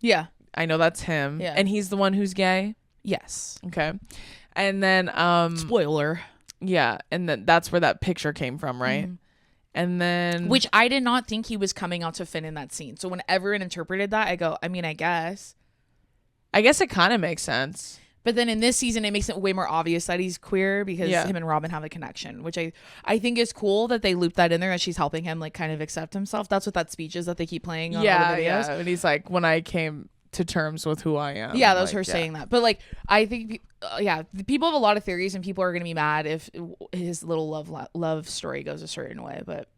him. Yeah. And he's the one who's gay. Yes. Okay. And then spoiler. Yeah, and then that's where that picture came from, right? Mm-hmm. And then which I did not think he was coming out to Finn in that scene. So when everyone interpreted that, I go, I guess it kind of makes sense. But then in this season, it makes it way more obvious that he's queer because him and Robin have a connection, which I think is cool that they loop that in there as she's helping him like kind of accept himself. That's what that speech is that they keep playing on all the videos. Yeah, and he's like, when I came to terms with who I am. Yeah, that was her saying that. But like, I think yeah, people have a lot of theories, and people are gonna be mad if his little love story goes a certain way. But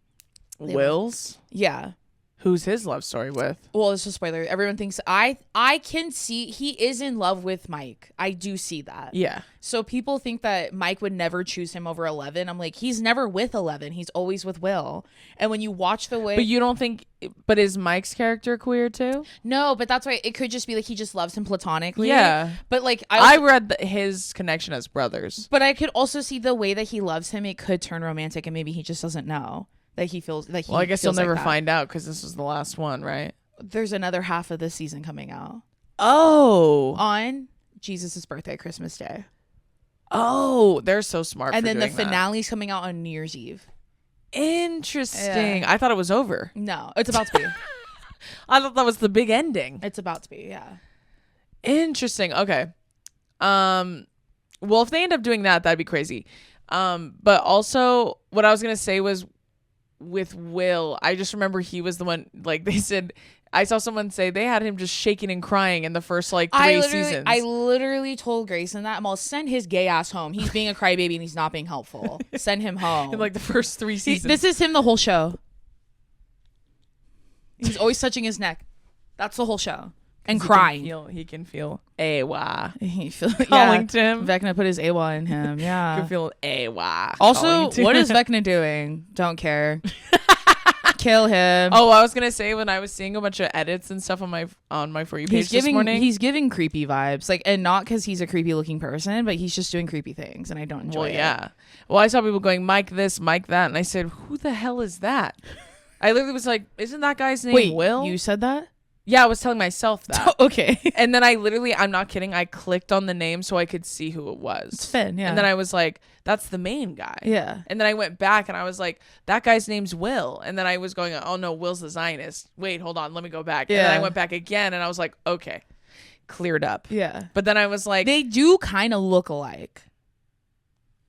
Will's? Yeah. Who's his love story with? Well, it's a spoiler. Everyone thinks I can see he is in love with Mike. I do see that. Yeah. So people think that Mike would never choose him over 11. I'm like, he's never with 11. He's always with Will. And when you watch the way, but you don't think? But is Mike's character queer too? No, but that's why it could just be like he just loves him platonically. Yeah. But like I read his connection as brothers. But I could also see the way that he loves him. It could turn romantic, and maybe he just doesn't know. That he feels like well, I guess you'll never find out because this was the last one, right? There's another half of this season coming out. Oh, on Jesus' birthday, Christmas Day. Oh, they're so smart. And for then the doing that. finale's coming out on New Year's Eve. Interesting. Yeah. I thought it was over. No, it's about to be. I thought that was the big ending. It's about to be. Yeah. Interesting. Okay. Well, if they end up doing that, that'd be crazy. But also, what I was gonna say was, with Will, I just remember he was the one, like they said, I saw someone say they had him just shaking and crying in the first like 3 seasons. I literally told Grayson that I'm all send his gay ass home. He's being a crybaby and he's not being helpful. Send him home. In like the first 3 seasons. This is him the whole show. He's always touching his neck. That's the whole show. And crying. He can feel AWA. He feel Calling to him. Vecna put his AWA in him. Yeah. Can feel AWA. Also, what is Vecna doing? Don't care. Kill him. Oh, I was gonna say, when I was seeing a bunch of edits and stuff on my For You page this morning, he's giving creepy vibes, like, and not because he's a creepy looking person, but he's just doing creepy things, and I don't enjoy it. Yeah. Well, I saw people going Mike this, Mike that, and I said, who the hell is that? I literally was like, isn't that guy's name Wait, Will? You said that? Yeah, I was telling myself that. Okay. And then I'm not kidding, I clicked on the name so I could see who it was. It's Finn, yeah. And then I was like, that's the main guy. Yeah. And then I went back and I was like, that guy's name's Will. And then I was going, oh no, Will's the Zionist. Wait, hold on, let me go back. Yeah. And then I went back again and I was like, okay, cleared up. Yeah. But then I was like, They do kind of look alike.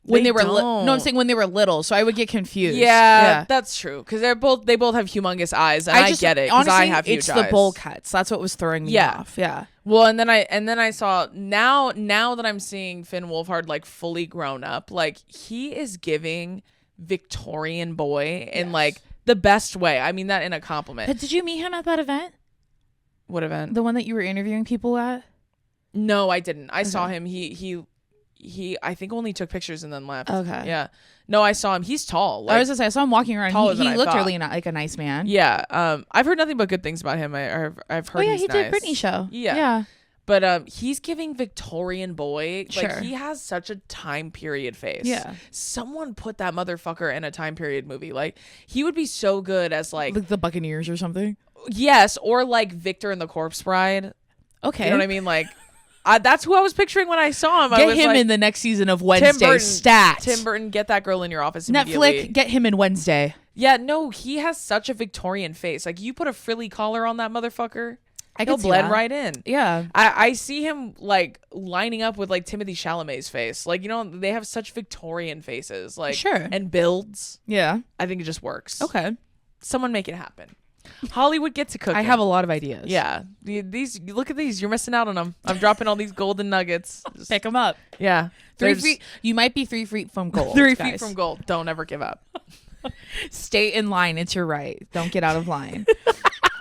When they were no, I'm saying when they were little, so I would get confused. Yeah, that's true, because they both have humongous eyes, and I get it, because I have huge eyes. It's eyes. the bowl cuts. That's what was throwing me off. Yeah. Well, and then I saw now that I'm seeing Finn Wolfhard like fully grown up, like he is giving Victorian boy in like the best way. I mean that in a compliment. But did you meet him at that event? What event? The one that you were interviewing people at? No, I didn't. I saw him. He I think only took pictures and then left. Okay. Yeah. No, I saw him. He's tall. Like, I was gonna say I saw him walking around. He looked thought. really like a nice man. Yeah. I've heard nothing but good things about him. I've heard. Oh yeah, he's he nice. did Britney show. Yeah. Yeah. But he's giving Victorian boy. Sure. Like he has such a time period face. Yeah. Someone put that motherfucker in a time period movie. Like he would be so good as like the Buccaneers or something. Yes, or like Victor in the Corpse Bride. Okay. You know what I mean? Like. That's who I was picturing when I saw him. Get I was him like, in the next season of Wednesday. Tim Burton, get that girl in your office immediately. Netflix, get him in Wednesday. Yeah, no, he has such a Victorian face. Like you put a frilly collar on that motherfucker, he'll see blend that. right in. Yeah. I see him like lining up with like Timothée Chalamet's face. Like, you know, they have such Victorian faces. Like, sure. And builds. Yeah. I think it just works. Okay. Someone make it happen. Hollywood gets to cook. I have a lot of ideas. Yeah. These, look at these. You're missing out on them. I'm dropping all these golden nuggets. Just, Pick them up. yeah. 3 feet. You might be 3 feet from gold. 3 guys. feet from gold. Don't ever give up. Stay in line. It's your right. Don't get out of line.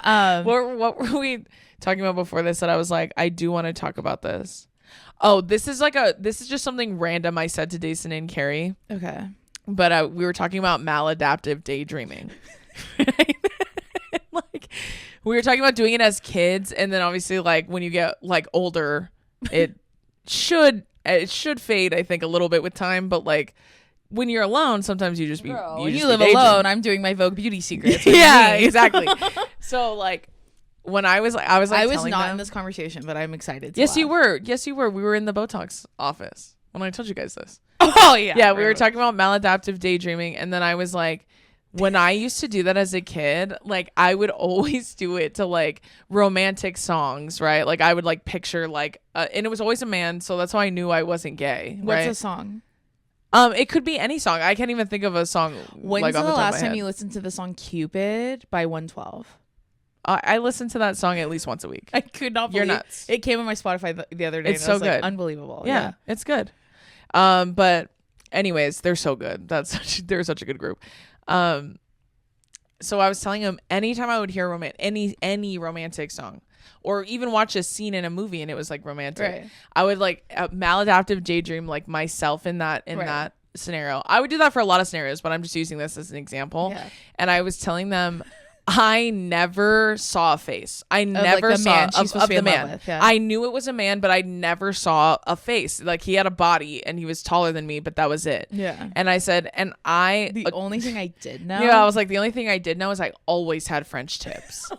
What were we talking about before this that I was like, I do want to talk about this. Oh, this is just something random I said to Deison and Carrie. Okay. But we were talking about maladaptive daydreaming. Like we were talking about doing it as kids, and then obviously like when you get like older, it should fade, I think, a little bit with time, but like when you're alone, sometimes you just be when you live alone. I'm doing my Vogue Beauty Secrets. Yeah, exactly. So like when I was not in this conversation, but I'm excited. Yes, you were. Yes, you were. We were in the Botox office when I told you guys this. Oh yeah. Yeah, we were talking about maladaptive daydreaming, and then I was like, when I used to do that as a kid, like I would always do it to like romantic songs, right? Like I would like picture like, and it was always a man, so that's how I knew I wasn't gay. What's right? a song? It could be any song. I can't even think of a song. When's like, the off the top of last my time head. you listened to the song "Cupid" by 112? I listen to that song at least once a week. I could not You're believe nuts. it came on my Spotify the other day. It's and so I was like, good. unbelievable. Yeah, it's good. But anyways, they're so good. They're such a good group. So I was telling him anytime I would hear any romantic song or even watch a scene in a movie and it was like romantic, Right. I would like maladaptive daydream like myself in that scenario. I would do that for a lot of scenarios, but I'm just using this as an example. Yeah. And I was telling them I never saw a face. I never the saw man she's supposed to be the in love man. with, yeah. I knew it was a man, but I never saw a face. Like he had a body and he was taller than me, but that was it. Yeah. And I said, and The only thing I did know. yeah, I was like, the only thing I did know is I always had French tips.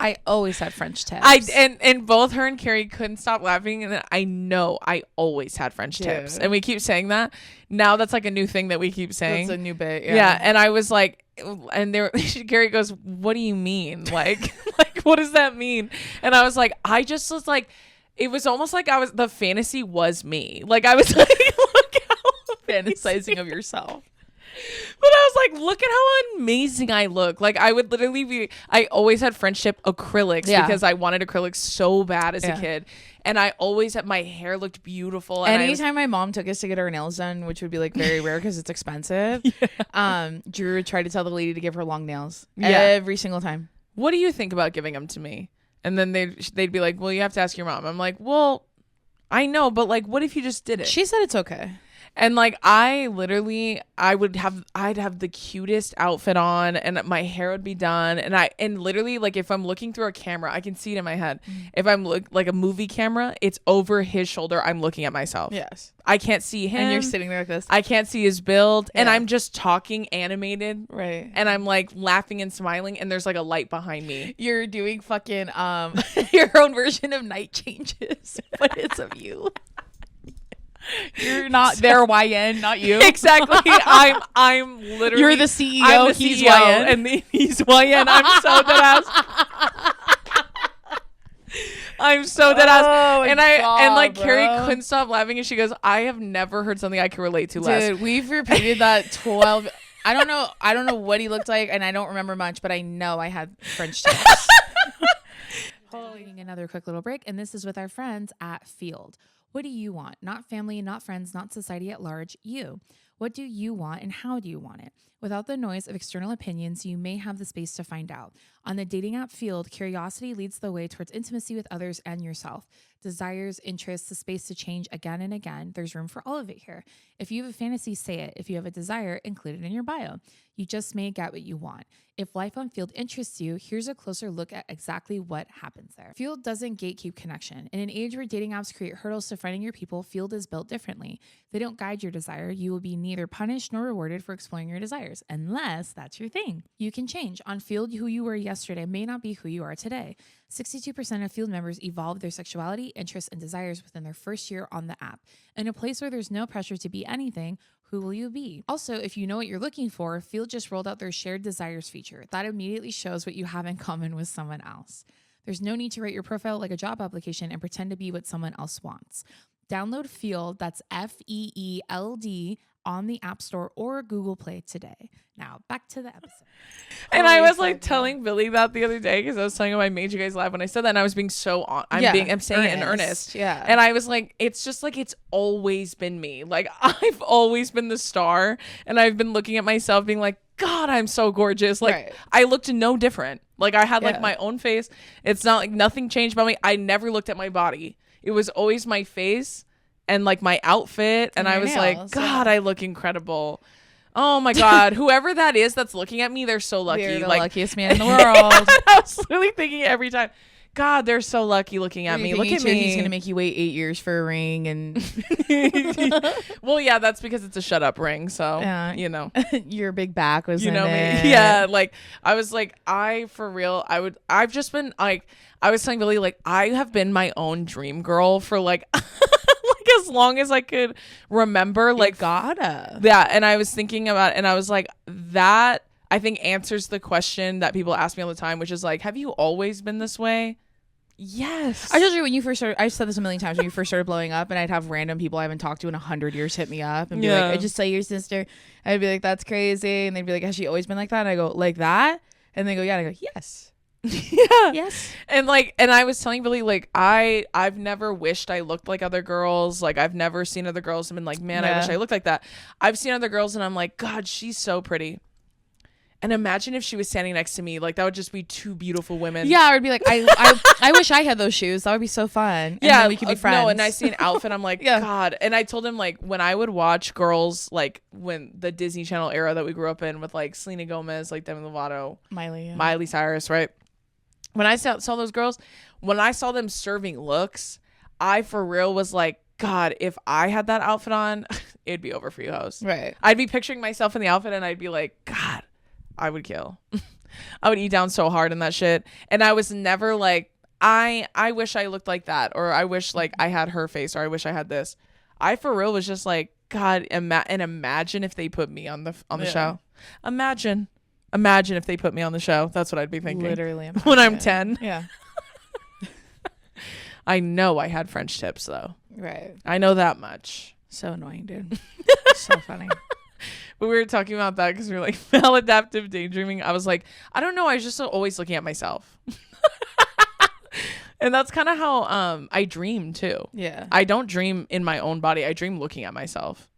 I always had French tips. And both her and Carrie couldn't stop laughing, and I know I always had French tips, and we keep saying that now. That's like a new thing that we keep saying. That's a new bit. Yeah, and I was like, and there, Carrie goes, "What do you mean? Like, like what does that mean?" And I was like, I just was like, it was almost like the fantasy was me. Like I was like, look how fantasizing of yourself. But I was like, look at how amazing I look. Like I would literally I always had French tip acrylics because I wanted acrylics so bad as a kid. And I always had, my hair looked beautiful. And anytime my mom took us to get our nails done, which would be like very rare because it's expensive, Drew would try to tell the lady to give her long nails every single time. What do you think about giving them to me? And then they'd be like, well, you have to ask your mom. I'm like, well, I know, but like, what if you just did it? She said it's okay. And like I'd have the cutest outfit on and my hair would be done and literally like if I'm looking through a camera I can see it in my head. If I'm like a movie camera, it's over his shoulder, I'm looking at myself. Yes. I can't see him. And you're sitting there like this. I can't see his build and I'm just talking animated. Right. And I'm like laughing and smiling and there's like a light behind me. You're doing fucking your own version of Night Changes, but it's of you. You're not their YN, not you. Exactly. I'm literally. You're the CEO. I'm the he's CEO, YN, and he's YN. I'm so dead ass. I'm so dead ass. Oh, and God, Carrie bro. couldn't stop laughing, and she goes, "I have never heard something I can relate to less." Dude, we've repeated that 12. I don't know what he looked like, and I don't remember much, but I know I had French tips. Taking another quick little break, and this is with our friends at Field. What do you want? Not family, not friends, not society at large, you. What do you want and how do you want it? Without the noise of external opinions, you may have the space to find out. On the dating app Field, curiosity leads the way towards intimacy with others and yourself. Desires, interests, the space to change again and again. There's room for all of it here. If you have a fantasy, say it. If you have a desire, include it in your bio. You just may get what you want. If life on Field interests you, here's a closer look at exactly what happens there. Field doesn't gatekeep connection. In an age where dating apps create hurdles to finding your people, Field is built differently. They don't guide your desire. You will be neither punished nor rewarded for exploring your desires, unless that's your thing. You can change. On Field, who you were yesterday may not be who you are today. 62% of Field members evolve their sexuality, interests, and desires within their first year on the app. In a place where there's no pressure to be anything, who will you be? Also, if you know what you're looking for, Field just rolled out their shared desires feature. That immediately shows what you have in common with someone else. There's no need to write your profile like a job application and pretend to be what someone else wants. Download Field, that's FEELD, on the App Store or Google Play today. Now, back to the episode. And I was like telling Billy that the other day because I was telling him I made you guys laugh when I said that, and I was being so I'm saying it in earnest. Yeah. And I was like, it's just like it's always been me. Like I've always been the star, and I've been looking at myself being like, God, I'm so gorgeous. Like I looked no different. Like I had like my own face. It's not like nothing changed about me. I never looked at my body. It was always my face and like my outfit, and I was like, God, I look incredible. Oh my God, whoever that is that's looking at me, they're so lucky. They're the like luckiest man in the world. I was literally thinking every time, God, they're so lucky looking at me. Look at me. He's gonna make you wait 8 years for a ring, and well, yeah, that's because it's a shut up ring. So you know, your big back was, you know, in me. it. Yeah, like I was like, I've just been like, I was telling Billy, like, I have been my own dream girl for like as long as I could remember. Like, gotta. Yeah, and I was thinking about, and I was like, that I think answers the question that people ask me all the time, which is like, have you always been this way? Yes. I told you when you first started, I've said this a million times, when you first started blowing up, and I'd have random people I haven't talked to in 100 years hit me up and be like, I just saw your sister. I'd be like, that's crazy. And they'd be like, has she always been like that? And I go, like that? And they go, yeah. And I go, yes. Yeah. Yes. And I was telling Billy, like, I've never wished I looked like other girls. Like, I've never seen other girls and been like, man, I wish I looked like that. I've seen other girls and I'm like, God, she's so pretty. And imagine if she was standing next to me. Like, that would just be two beautiful women. Yeah, I would be like, I wish I had those shoes. That would be so fun. And then we could be friends. No, and I see an outfit, I'm like, God. And I told him, like, when I would watch girls, like, when the Disney Channel era that we grew up in with, like, Selena Gomez, like, Demi Lovato, Miley Cyrus, right? When I saw those girls, when I saw them serving looks, I for real was like, God, if I had that outfit on, it'd be over for you, hoes. Right. I'd be picturing myself in the outfit and I'd be like, God, I would kill. I would eat down so hard in that shit. And I was never like, I wish I looked like that, or I wish like I had her face, or I wish I had this. I for real was just like, God, imagine if they put me on the show. Imagine if they put me on the show. That's what I'd be thinking. Literally. When I'm 10. Yeah. I know I had French tips though. Right. I know that much. So annoying, dude. So funny. But we were talking about that because we were like, maladaptive daydreaming. I was like, I don't know. I was just always looking at myself. And that's kind of how I dream too. Yeah. I don't dream in my own body. I dream looking at myself.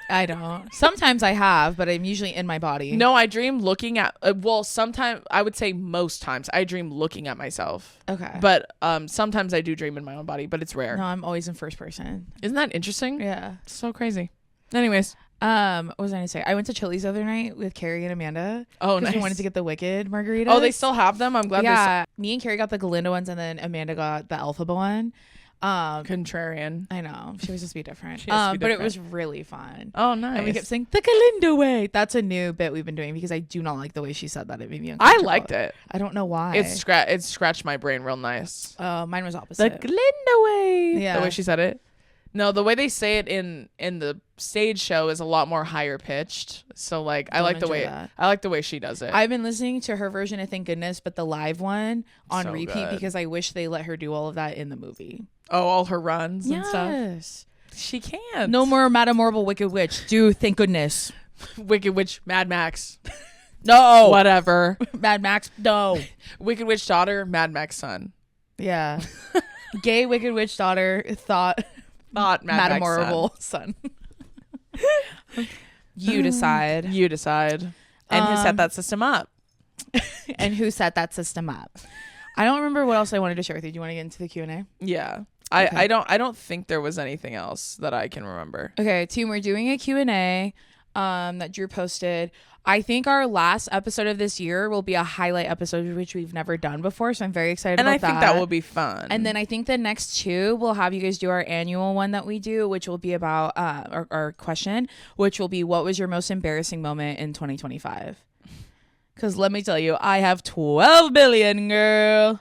I don't. Sometimes I have, but I'm usually in my body. No, I dream looking at, sometimes, I would say most times, I dream looking at myself. Okay. But sometimes I do dream in my own body, but it's rare. No, I'm always in first person. Isn't that interesting? Yeah. It's so crazy. Anyways. What was I gonna say? I went to Chili's the other night with Carrie and Amanda. Oh, nice. We wanted to get the Wicked margarita. Oh, they still have them? I'm glad. Yeah. Me and Carrie got the Galindo ones, and then Amanda got the Alphaba one. Contrarian. I know. She was supposed to be different. But it was really fun. Oh, nice. And we kept saying the Galindo way. That's a new bit we've been doing because I do not like the way she said that. It made me uncomfortable. I liked it. I don't know why. It scratched my brain real nice. Mine was opposite. The Galindo way. Yeah. The way she said it. No, the way they say it in the stage show is a lot more higher pitched. So like I like the way she does it. I've been listening to her version of Thank Goodness, but the live one on repeat because I wish they let her do all of that in the movie. Oh, all her runs and stuff. Yes. She can't. No more Madame Morrible Wicked Witch. Do Thank Goodness. Wicked Witch Mad Max. No. Whatever. Mad Max. No. Wicked Witch daughter, Mad Max son. Yeah. Gay Wicked Witch daughter thought Madame Morrible son. You decide. You decide. And who set that system up? And who set that system up? I don't remember what else I wanted to share with you. Do you want to get into the Q&A? Yeah. Okay. I don't think there was anything else that I can remember. Okay, team, we're doing a Q&A that Drew posted. I think our last episode of this year will be a highlight episode, which we've never done before. So I'm very excited about that. And I think that will be fun. And then I think the next two, we'll have you guys do our annual one that we do, which will be about our question, which will be, what was your most embarrassing moment in 2025? Because let me tell you, I have 12 billion, girl.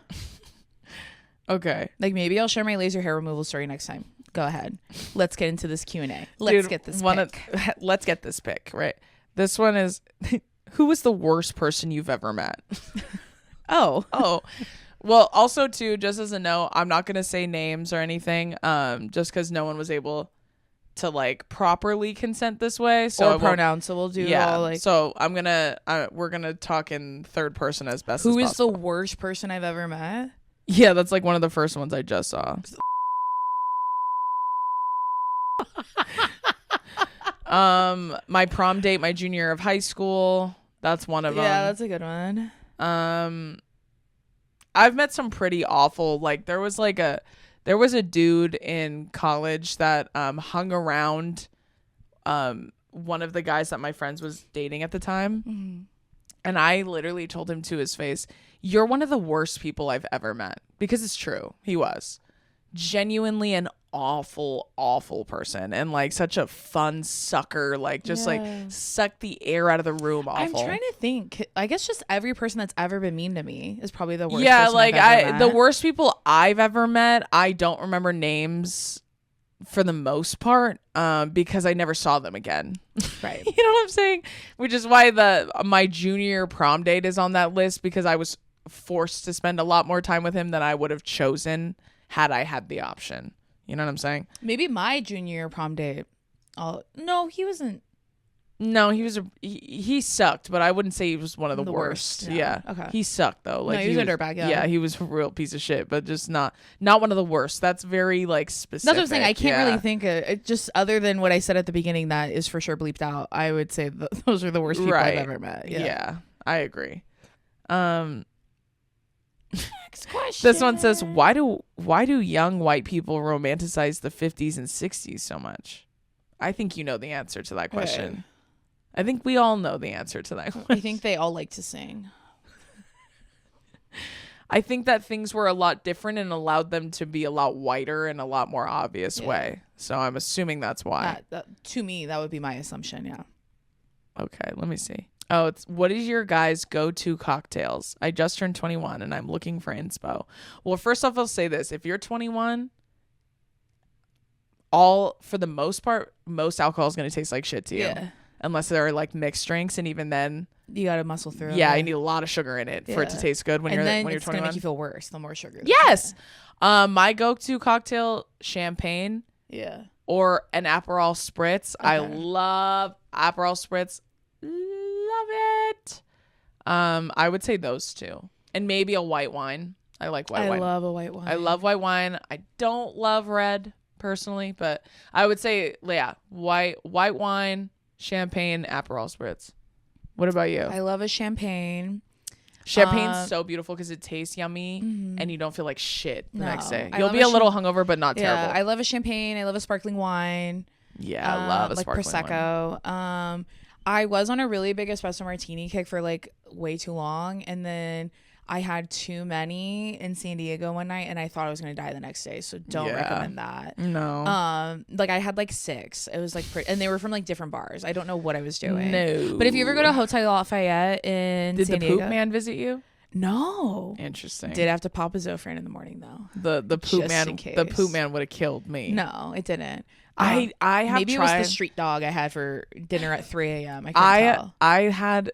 Okay. Like maybe I'll share my laser hair removal story next time. Go ahead. Let's get into this Q&A. Let's get this pick. Let's get this pick, right? This one is, who was the worst person you've ever met? Oh. Well, also too, just as a note, I'm not going to say names or anything, just because no one was able to like properly consent this way. So or pronouns. So we'll do all like. So we're going to talk in third person as best as possible. Who is the worst person I've ever met? Yeah, that's like one of the first ones I just saw. My prom date, my junior year of high school. That's one of them. Yeah, that's a good one. I've met some pretty awful, like there was a dude in college that hung around one of the guys that my friends was dating at the time. Mm-hmm. And I literally told him to his face, "You're one of the worst people I've ever met." Because it's true. He was genuinely an awful person and like such a fun sucker, like just like suck the air out of the room. Awful. I'm trying to think. I guess just every person that's ever been mean to me is probably the worst. Yeah, like the worst people I've ever met, I don't remember names for the most part, because I never saw them again. Right. You know what I'm saying? Which is why my junior prom date is on that list, because I was forced to spend a lot more time with him than I would have chosen had I had the option. You know what I'm saying? Maybe my junior year prom date. No, he wasn't. No, he sucked, but I wouldn't say he was one of the worst. Yeah. Okay. He sucked though. Like no, he was a dirtbag. Yeah. Yeah, he was a real piece of shit, but just not one of the worst. That's very like specific. That's what I'm saying. I can't really think of just other than what I said at the beginning that is for sure bleeped out. I would say those are the worst people I've ever met. Yeah, I agree. Next question. This one says, why do young white people romanticize the 50s and 60s so much? I think you know the answer to that question. Okay. I think we all know the answer to that question. I think they all like to sing. I think that things were a lot different and allowed them to be a lot whiter in a lot more obvious way. So I'm assuming that's why. To me, that would be my assumption. Yeah. Okay, let me see. Oh, it's what is your guys' go-to cocktails? I just turned 21 and I'm looking for inspo. Well, first off, I'll say this. If you're 21, for the most part, most alcohol is going to taste like shit to you. Yeah. Unless they're like mixed drinks, and even then you gotta muscle through. Yeah, you need a lot of sugar in it for it to taste good when you're 21. It's gonna make you feel worse the more sugar. Yes. My go-to cocktail, champagne. Yeah. Or an Aperol Spritz. Okay. I love Aperol Spritz. Love it. I would say those two, and maybe a white wine. I like white wine. I love a white wine. I love white wine. I don't love red personally, but I would say white wine. Champagne, Aperol Spritz. What about you? I love a champagne. Champagne's so beautiful because it tastes yummy and you don't feel like shit the next day. I You'll love be a little hungover, but not terrible. I love a champagne. I love a sparkling wine. Yeah, I love a like sparkling Prosecco. wine. I was on a really big espresso martini kick for like way too long, and then I had too many in San Diego one night, and I thought I was gonna die the next day. So don't recommend that. No. Like I had like 6. It was like and they were from like different bars. I don't know what I was doing. No. But if you ever go to Hotel Lafayette in Did San the Diego, poop man visit you? No. Interesting. Did have to pop a Zofran in the morning though. The poop Just man. in case. The poop man would have killed me. No, it didn't. I have maybe tried. it was the street dog I had for dinner at 3 a.m. I couldn't tell.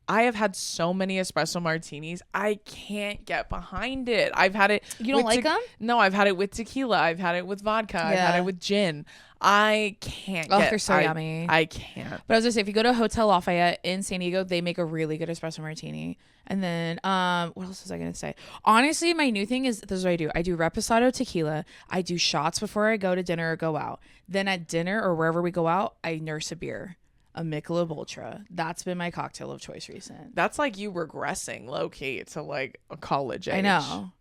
I have had so many espresso martinis. I can't get behind it. I've had it. You don't like them? No, I've had it with tequila. I've had it with vodka. I've had it with gin. I can't. They're so yummy. I can't. But I was gonna say, if you go to Hotel Lafayette in San Diego, they make a really good espresso martini. And then, what else was I gonna say? Honestly, my new thing is this is what I do. I do reposado tequila. I do shots before I go to dinner or go out. Then at dinner or wherever we go out, I nurse a beer. A Michelob Ultra. That's been my cocktail of choice recent. That's like you regressing low key to like a college age. I know.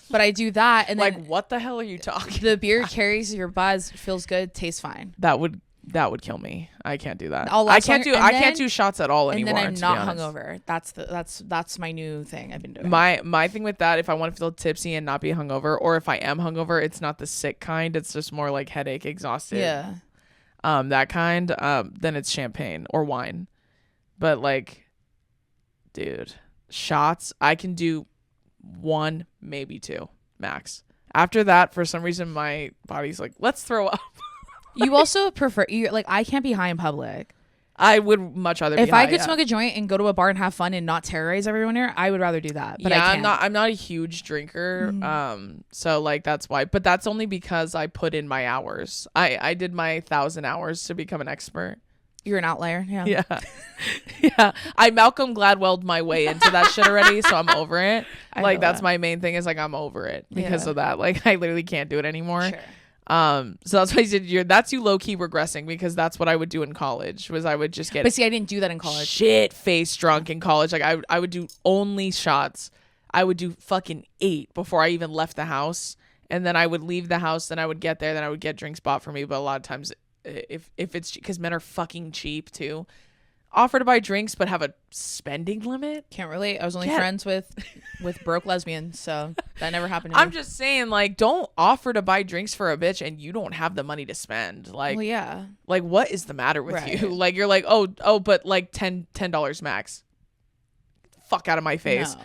But I do that and like then what the hell are you talking the beer carries your buzz, feels good, tastes fine. That would kill me. I can't do that. I can't do shots at all anymore. And then I'm not hungover. That's my new thing I've been doing. My thing with that, if I want to feel tipsy and not be hungover, or if I am hungover, it's not the sick kind. It's just more like headache, exhausted. Yeah. That kind, then it's champagne or wine. But like, dude, shots, I can do 1, maybe 2 max. After that, for some reason, my body's like, let's throw up. You also prefer, I can't be high in public. I would much rather be if high, I could smoke a joint and go to a bar and have fun and not terrorize everyone here, I would rather do that. But yeah, I can't. I'm not a huge drinker. So like that's why. But that's only because I put in my hours. I did my 1,000 hours to become an expert. You're an outlier. Yeah. Yeah. Yeah. I Malcolm Gladwelled my way into that shit already, so I'm over it. Like that's my main thing is like I'm over it because of that. Like I literally can't do it anymore. Sure. So that's why I said that's you low key regressing because that's what I would do in college was I would just get. But see, I didn't do that in college. Shit face drunk in college. Like I would do only shots. I would do fucking 8 before I even left the house, and then I would leave the house. Then I would get there. Then I would get drinks bought for me. But a lot of times, if it's because men are fucking cheap too, offer to buy drinks but have a spending limit. Can't relate. I was only friends with broke lesbians, so that never happened to me. I'm just saying, like, don't offer to buy drinks for a bitch and you don't have the money to spend. Like, well, yeah. Like, what is the matter with you? Like, you're like, oh, but like $10 max. Fuck out of my face.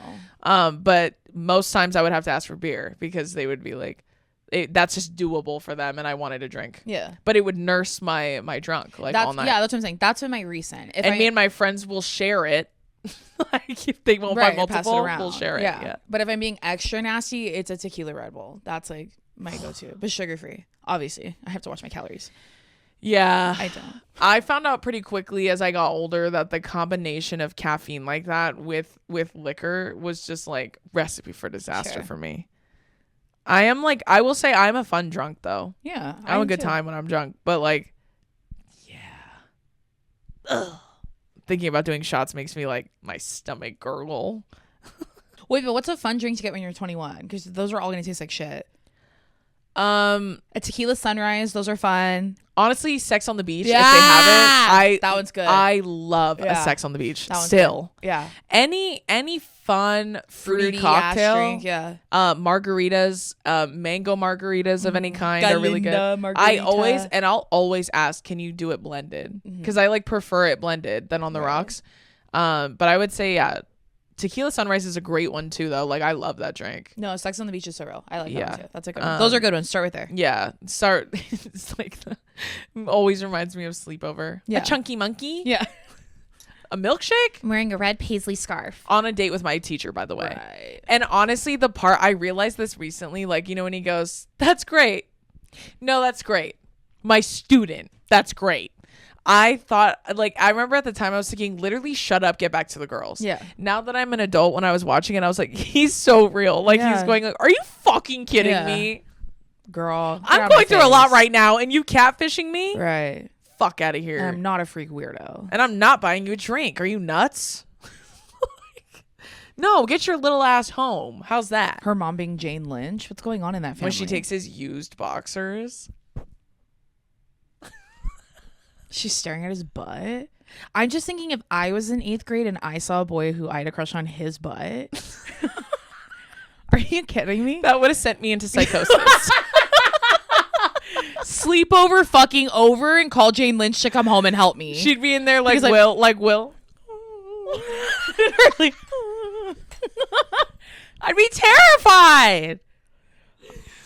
No. But most times I would have to ask for beer because they would be like, that's just doable for them, and I wanted a drink. Yeah, but it would nurse my drunk like all night. Yeah, that's what I'm saying. That's been my recent. Me and my friends will share it. Like if they won't buy Right, pass it multiple, around. we'll share it. Yeah. But if I'm being extra nasty, it's a tequila Red Bull. That's like my go-to, but sugar-free. Obviously, I have to watch my calories. Yeah. I don't. I found out pretty quickly as I got older that the combination of caffeine like that with liquor was just like recipe for disaster for me. I will say I'm a fun drunk though. Yeah. I have a good time when I'm drunk, but like, yeah. Ugh. Thinking about doing shots makes me like my stomach gurgle. Wait, but what's a fun drink to get when you're 21? Because those are all going to taste like shit. A tequila sunrise, those are fun. Honestly, Sex on the Beach, if they have it, that one's good. I love a Sex on the Beach. That Still, good. Yeah. Any fun fruity ass cocktail, drink, yeah. Margaritas, mango margaritas of any kind are really good. Margarita. I'll always ask, can you do it blended? Because I like prefer it blended than on the rocks. But I would say, yeah, tequila sunrise is a great one too, though. Like I love that drink. No, Sex on the Beach is so real. I like that one too. That's a good one. Those are good ones. Start right there. Yeah, it's like always reminds me of Sleepover. Yeah. A chunky monkey. Yeah. A milkshake. I'm wearing a red paisley scarf. On a date with my teacher, by the way. Right. And honestly, the part I realized this recently, like, you know, when he goes, "That's great." No, that's great. My student. That's great. I thought, like, I remember at the time I was thinking, literally, shut up, get back to the girls. Yeah. Now that I'm an adult, when I was watching it, I was like, he's so real. Like, he's going, like, are you fucking kidding me? Girl. I'm going through a lot right now, and you catfishing me? Right. Fuck out of here. I'm not a freak weirdo. And I'm not buying you a drink. Are you nuts? No, get your little ass home. How's that? Her mom being Jane Lynch. What's going on in that family? When she takes his used boxers. She's staring at his butt. I'm just thinking if I was in 8th grade and I saw a boy who I had a crush on his butt. Are you kidding me? That would have sent me into psychosis. Sleepover fucking over and call Jane Lynch to come home and help me. She'd be in there like Because, Will. Like, I'd be terrified.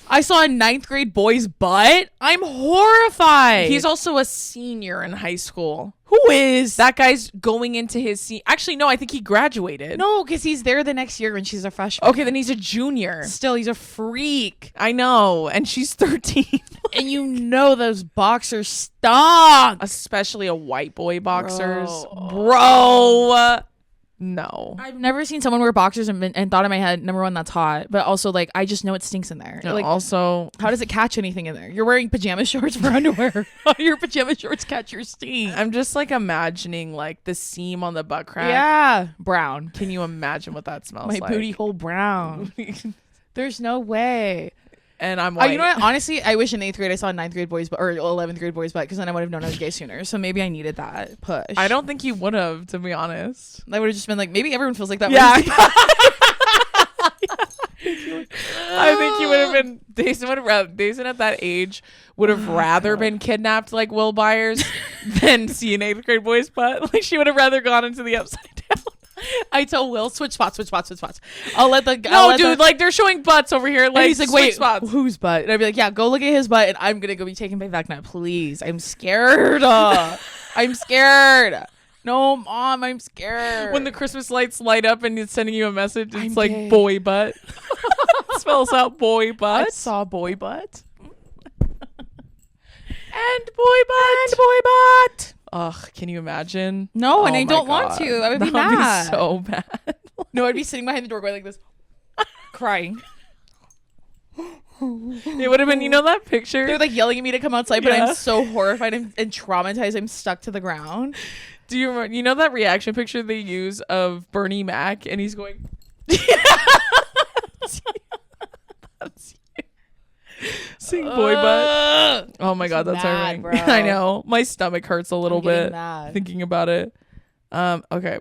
I saw a 9th grade boy's butt. I'm horrified. He's also a senior in high school. Who is? That guy's going into his Actually, no, I think he graduated. No, because he's there the next year when she's a freshman. Okay, then he's a junior. Still, he's a freak. I know. And she's 13. And you know those boxers stunk. Especially a white boy boxers. Bro. No. I've never seen someone wear boxers and thought in my head, number one, that's hot. But also, like, I just know it stinks in there. No, like, also, how does it catch anything in there? You're wearing pajama shorts for underwear. How do your pajama shorts catch your stink? I'm just like imagining like the seam on the butt crack. Yeah. Brown. Can you imagine what that smells My like? booty hole brown. There's no way. And I'm white. You know what? Honestly, I wish in 8th grade I saw a 9th grade boys butt or 11th grade boys butt because then I would have known I was gay sooner. So maybe I needed that push. I don't think you would have, to be honest. I would have just been like, maybe everyone feels like that. Yeah. I think you would have been. Deison at that age would have rather been kidnapped like Will Byers than see an 8th grade boy's butt. Like she would have rather gone into the upside down. I tell Will, switch spots. I'll let the like they're showing butts over here. Like and he's like, wait, spots. Whose butt? And I'd be like, yeah, go look at his butt, and I'm gonna go be taken by Vecna, please. I'm scared. I'm scared. No, Mom, I'm scared. When the Christmas lights light up and it's sending you a message, it's I'm like gay. boy butt. Spells out boy butt. I saw boy butt. And boy butt. Ugh, can you imagine? No, and Oh I my don't want God. to. I would be That would mad. be so bad. No, I'd be sitting behind the door going like this, crying. It would have been, you know that picture? They're like yelling at me to come outside, but Yeah. I'm so horrified and traumatized. I'm stuck to the ground. Do you remember, you know that reaction picture they use of Bernie Mac and he's going That's you. Seeing boy butt. Oh my God, that's mad, ironic. bro. I know. My stomach hurts a little I'm getting bit mad. thinking about it. Okay.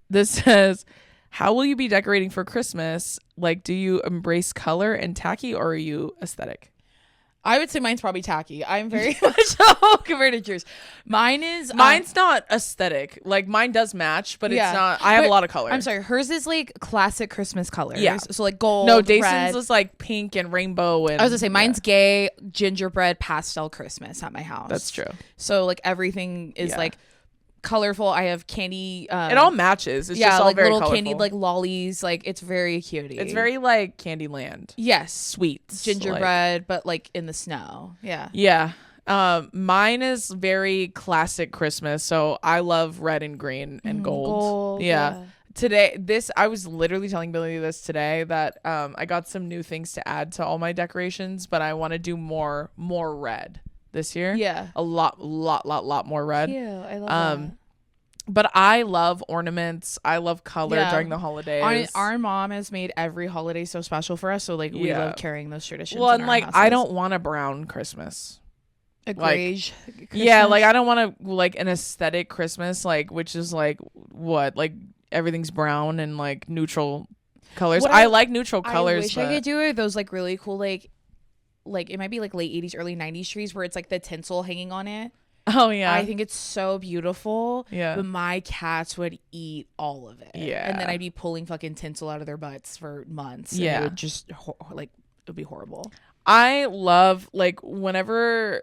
This says, how will you be decorating for Christmas? Like, do you embrace color and tacky, or are you aesthetic? I would say mine's probably tacky. I'm very much so compared to yours. Mine's not aesthetic. Like mine does match, but Yeah. it's not. I have a But lot of color. I'm sorry. Hers is like classic Christmas colors. Yeah. So like gold. No, Dayson's red. is like pink and rainbow. And I was gonna say mine's gay gingerbread pastel Christmas at my house. That's true. So like everything is Yeah. like colorful. I have candy. It all matches. It's just all like very little colorful. candy like lollies. Like it's very cutie. It's very like Candyland. Yes, Sweets. gingerbread, but like in the snow. Yeah. Yeah. Mine is very classic Christmas. So I love red and green and gold. Yeah. Today, I was literally telling Billy this today that I got some new things to add to all my decorations, but I want to do more red this year. Yeah. A lot more red. Cute. I love that. But I love ornaments. I love color during the holidays. Our mom has made every holiday so special for us. So like we love carrying those traditions. Well, in and our like houses. I don't want a brown Christmas. A beige. Yeah, like I don't want to like an aesthetic Christmas, like which is like what, like everything's brown and like neutral colors. I like neutral colors. I wish I could do it. Those like really cool like it might be like late 80s, early 90s trees where it's like the tinsel hanging on it. Oh yeah, I think it's so beautiful. Yeah, but my cats would eat all of it. Yeah, and then I'd be pulling fucking tinsel out of their butts for months. Yeah, and it would just like it would be horrible. I love like whenever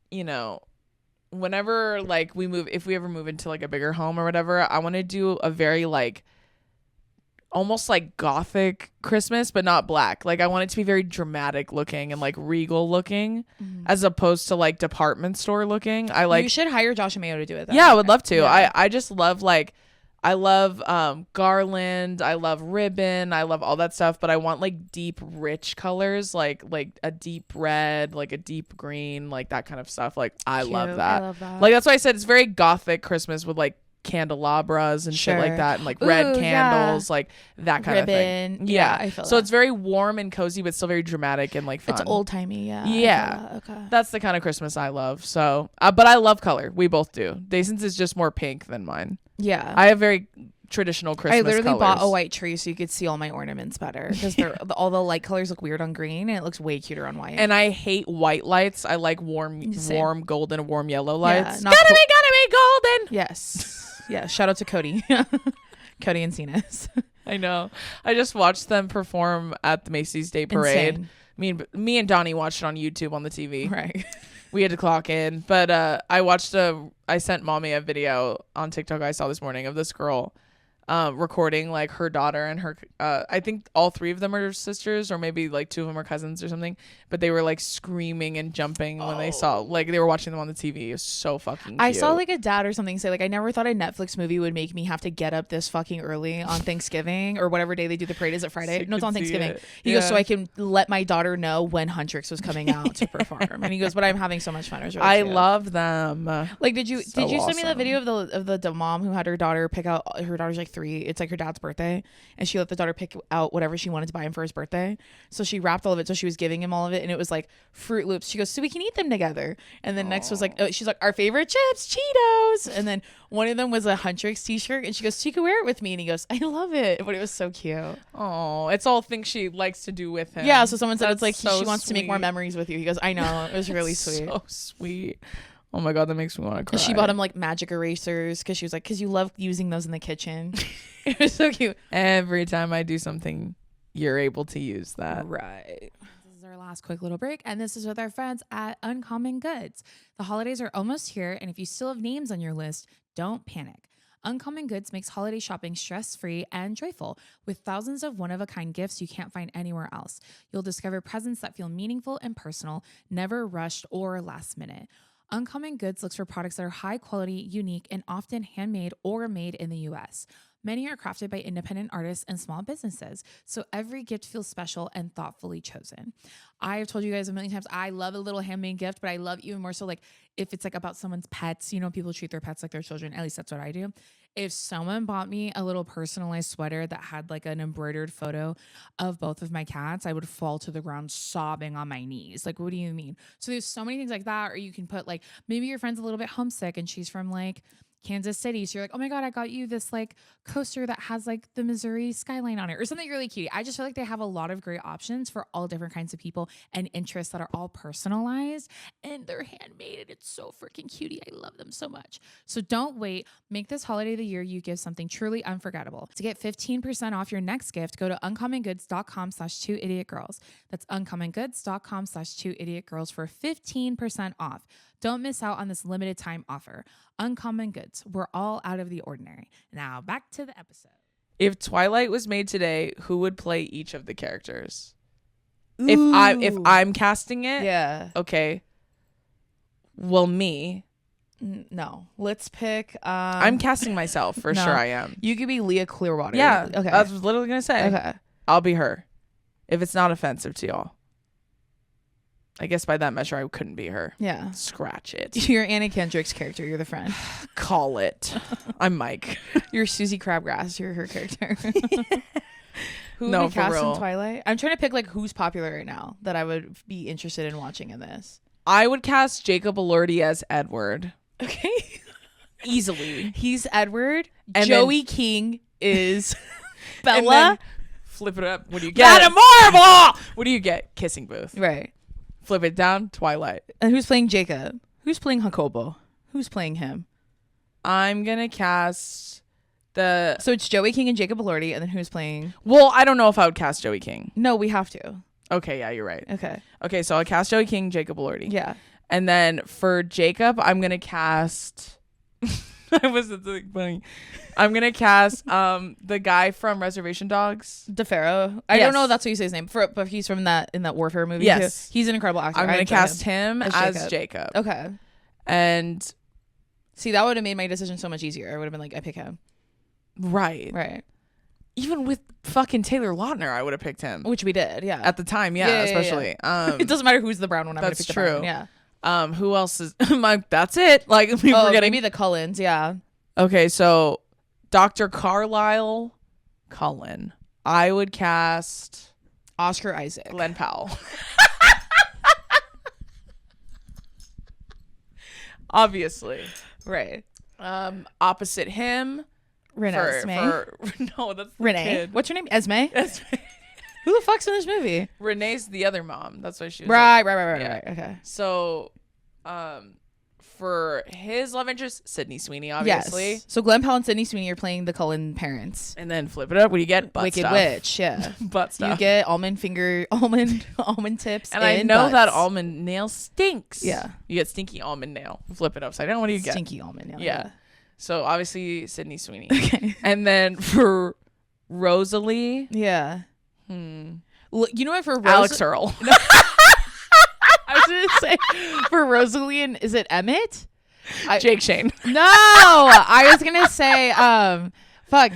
like if we ever move into like a bigger home or whatever, I want to do a very like almost like gothic Christmas, but not black. Like I want it to be very dramatic looking and like regal looking, as opposed to like department store looking. You should hire Josh and Mayo to do it. Yeah, I would love to. Yeah. I just love I love garland, I love ribbon, I love all that stuff, but I want like deep rich colors, like a deep red, like a deep green, like that kind of stuff. Like I love that. Like that's why I said it's very gothic Christmas with like candelabras and shit like that, and like red candles, like that kind of thing. Yeah, I feel so that. It's very warm and cozy, but still very dramatic and like fun. It's old timey. Yeah. Okay. That's the kind of Christmas I love. So, but I love color. We both do. Daison's is just more pink than mine. Yeah, I have very traditional Christmas. I literally colors. bought a white tree so you could see all my ornaments better because all the light colors look weird on green and it looks way cuter on white. And I hate white lights. I like warm golden and warm yellow lights. Yeah, gotta be golden. Yes. Yeah, shout out to Cody. Cody and Cena's. I know. I just watched them perform at the Macy's Day Parade. Insane. Me and Donnie watched it on YouTube on the TV. Right. We had to clock in. But I sent mommy a video on TikTok I saw this morning of this girl recording like her daughter and her I think all three of them are sisters, or maybe like two of them are cousins or something, but they were like screaming and jumping when they saw, like they were watching them on the TV. It was so fucking cute. I saw like a dad or something say like, I never thought a Netflix movie would make me have to get up this fucking early on Thanksgiving or whatever day they do the parade. Is it Friday? No, it's on Thanksgiving. He goes, so I can let my daughter know when Huntrix was coming out to perform. And he goes, but I'm having so much fun. It was really I cute. love them. Like did you send me that video of the mom who had her daughter pick out, her daughter's like 3, it's like her dad's birthday, and she let the daughter pick out whatever she wanted to buy him for his birthday, so she wrapped all of it, so she was giving him all of it, and it was like Fruit Loops. She goes, so we can eat them together. And then next was like, she's like, our favorite chips, Cheetos. And then one of them was a Huntrix t-shirt, and she goes, so you can wear it with me. And he goes, I love it. But it was so cute. Oh, it's all things she likes to do with him. Yeah, so someone said, it's like so she wants to make more memories with you. He goes, I know. It was really sweet. So sweet. Oh my god, that makes me want to cry. She bought him like magic erasers because she was like, because you love using those in the kitchen. It was so cute. Every time I do something, you're able to use that. Right. This is our last quick little break, and this is with our friends at Uncommon Goods. The holidays are almost here, and if you still have names on your list, don't panic. Uncommon Goods makes holiday shopping stress-free and joyful with thousands of one-of-a-kind gifts you can't find anywhere else. You'll discover presents that feel meaningful and personal, never rushed or last minute. Uncommon Goods looks for products that are high quality, unique, and often handmade or made in the U.S. Many are crafted by independent artists and small businesses, so every gift feels special and thoughtfully chosen. I have told you guys a million times, I love a little handmade gift, but I love even more so like if it's like about someone's pets. You know, people treat their pets like their children. At least that's what I do. If someone bought me a little personalized sweater that had like an embroidered photo of both of my cats, I would fall to the ground sobbing on my knees. Like, what do you mean? So there's so many things like that. Or you can put like, maybe your friend's a little bit homesick and she's from like Kansas City. So you're like, oh my God, I got you this like coaster that has like the Missouri skyline on it or something really cute. I just feel like they have a lot of great options for all different kinds of people and interests that are all personalized, and they're handmade, and it's so freaking cutie. I love them so much. So don't wait. Make this holiday the year you give something truly unforgettable. To get 15% off your next gift, go to uncommongoods.com/2idiotgirls. That's uncommongoods.com/2idiotgirls for 15% off. Don't miss out on this limited time offer. Uncommon goods. We're all out of the ordinary. Now back to the episode. If Twilight was made today, who would play each of the characters? Ooh. If I'm casting it, Yeah. okay. Well, me. No. Let's pick. I'm casting myself for No. sure. I am. You could be Leah Clearwater. Yeah. Okay. I was literally gonna say. Okay. I'll be her. If it's not offensive to y'all. I guess by that measure, I couldn't be her. Yeah. Scratch it. You're Anna Kendrick's character. You're the friend. Call it. I'm Mike. You're Susie Crabgrass. You're her character. Who No, would we for cast real. in Twilight? I'm trying to pick like who's popular right now that I would be interested in watching in this. I would cast Jacob Elordi as Edward. Okay. Easily. He's Edward. And Joey King is And Bella. then flip it up. What do you get? Got a marble. What do you get? Kissing booth. Right. Flip it down. Twilight. And who's playing Jacob? Who's playing Jacobo? Who's playing him? I'm gonna cast the. So it's Joey King and Jacob Elordi, and then who's playing? Well, I don't know if I would cast Joey King. No, we have to. Okay, yeah, you're right. Okay. Okay, so I'll cast Joey King, Jacob Elordi. Yeah. And then for Jacob, I'm gonna cast. I was funny. I'm gonna cast the guy from Reservation Dogs. DeFaro. I Yes. don't know if that's what you say his name, but he's from that Warfare movie. Yes. Too. He's an incredible actor. I'm I gonna enjoy cast him as Jacob. Okay. And See, that would have made my decision so much easier. I would have been like, I pick him. right. Right. Even with fucking Taylor Lautner, I would have picked him. Which we did. Yeah. At the time, yeah, Yeah. especially. It doesn't matter who's the brown one. I'm That's gonna pick true. the brown. Yeah. Who else is that's it? Like we Oh, were getting maybe the Cullens. Yeah. Okay, so Dr. Carlisle Cullen. I would cast Oscar Isaac. Glen Powell. Obviously. Right. Opposite him. Renee. No, that's the Renee. kid. What's her name? Esme. Who the fuck's in this movie? Renee's the other mom. That's why she was Right. like- Right. yeah. Okay. So, for his love interest, Sydney Sweeney, obviously. Yes. So Glen Powell and Sydney Sweeney are playing the Cullen parents. And then flip it up. What do you get? Butt Wicked stuff. Witch. Yeah. Butt stuff. You get almond tips. And I know that butts. almond nail stinks. Yeah. You get stinky almond nail. Flip it upside down. What do you get? Stinky almond. Yeah. So obviously Sydney Sweeney. Okay. And then for Rosalie, Yeah. Well, you know what? For Alex Earl. I was gonna say for Rosalie and is it Emmett? Jake Shane. No, I was gonna say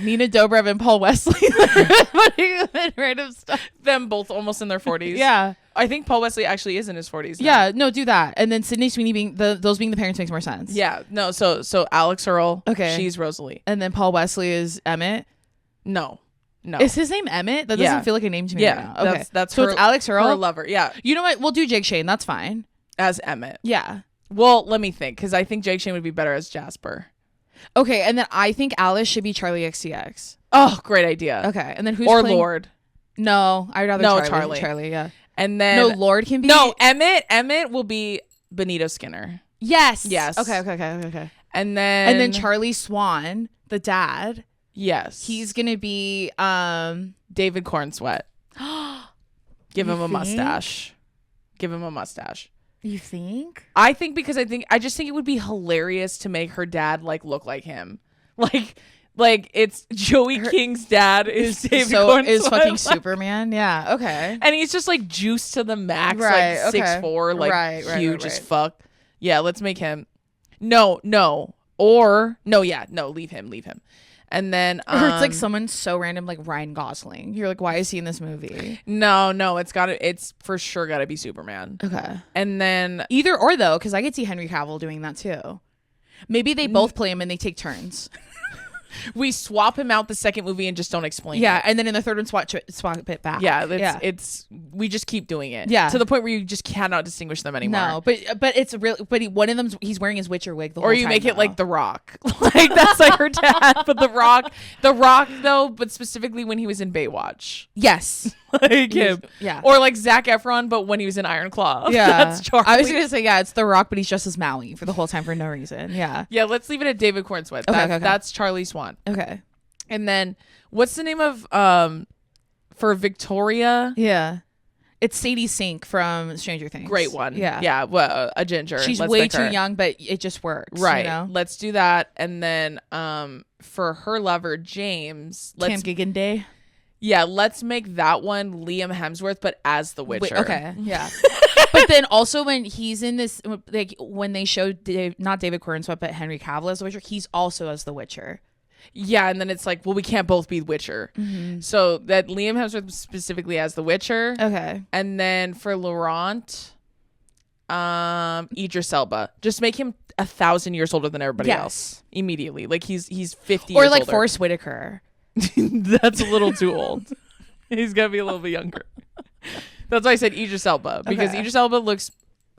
Nina Dobrev and Paul Wesley. Putting them in random stuff. Them both almost in their 40s. Yeah. I think Paul Wesley actually is in his 40s now. Yeah, no, do that. And then Sydney Sweeney being those being the parents makes more sense. Yeah. No, so Alex Earl. Okay. She's Rosalie. And then Paul Wesley is Emmett. No. Is his name Emmett? That doesn't feel like a name to me right now. Okay. That's so her, it's Alex Earl. her lover. Yeah. You know what? We'll do Jake Shane. That's fine. As Emmett. Yeah. Well, let me think, because I think Jake Shane would be better as Jasper. Okay, and then I think Alice should be Charlie XCX. Oh, great idea. Okay, and then who's or playing? Lord. No, I'd rather No, Charlie. Charlie. Charlie, yeah. And then No, Lord can be. No, Emmett will be Benito Skinner. Yes. Yes. Okay. And then Charlie Swan, the dad, yes, he's gonna be David Cornsweet. Give You him a think? mustache. Give him a mustache. You think? I just think it would be hilarious to make her dad look like him. Like it's Joey King's dad is David Cornsweet. Is fucking Superman. Yeah. Okay. And he's just juiced to the max, Right, okay. 6'4", Right, huge as right. fuck. Yeah, let's make him. Leave him. And then Or it's like someone so random like Ryan Gosling. You're like, why is he in this movie? no, it's for sure gotta be Superman. Okay. And then Either or though, because I could see Henry Cavill doing that too. Maybe they both play him and they take turns. we swap him out the second movie and just don't explain Yeah, it. and then in the third one, swap it back. Yeah, we just keep doing it. Yeah. To the point where you just cannot distinguish them anymore. No, but it's real. But one of them's he's wearing his Witcher wig the whole Or time. you make it though. like The Rock. That's like her dad. But The Rock though, but specifically when he was in Baywatch. Yes. Like him. Yeah. Or like Zac Efron, but when he was in Iron Claw. Yeah. That's Charlie. I was gonna say it's The Rock, but he's just as Maui for the whole time for no reason. Yeah. Yeah, let's leave it at David Cornsweet. Okay. That's Charlie Swan. Okay. And then what's the name of for Victoria? Yeah. It's Sadie Sink from Stranger Things. Great one. Yeah. Yeah. Well, a ginger. She's Let's way pick too her. young, but it just works. Right. You know? Let's do that. And then for her lover, James. Cam Giggende. Yeah. Let's make that one Liam Hemsworth, but as the Witcher. Okay. Yeah. But then also when he's in this, like when they show not David Cornsweet, but Henry Cavill as the Witcher, he's also as the Witcher. Yeah, and then it's like, well, we can't both be Witcher. So that Liam Hemsworth specifically as the Witcher. Okay. And then for Laurent, Idris Elba. Just make him 1,000 years older than everybody else immediately. Like he's 50 Or years like older. Forrest Whitaker. That's a little too old. He's got to be a little bit younger. That's why I said Idris Elba. Because Okay. Idris Elba looks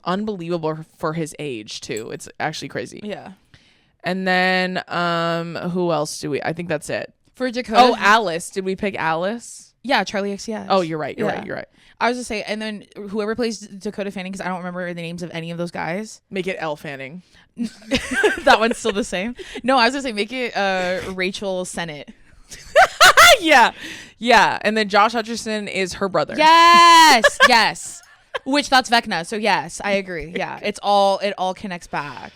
unbelievable for his age, too. It's actually crazy. Yeah. And then who else do we? I think that's it. For Dakota. Oh, Alice. Did we pick Alice? Yeah, Charlie XCX. Oh, you're right. You're Yeah. right. You're right. I was just say, and then whoever plays Dakota Fanning, because I don't remember the names of any of those guys. Make it Elle Fanning. That one's still the same. No, I was gonna say make it Rachel Sennett. Yeah. Yeah. And then Josh Hutcherson is her brother. Yes, yes. Which that's Vecna. So yes, I agree. Yeah, it all connects back.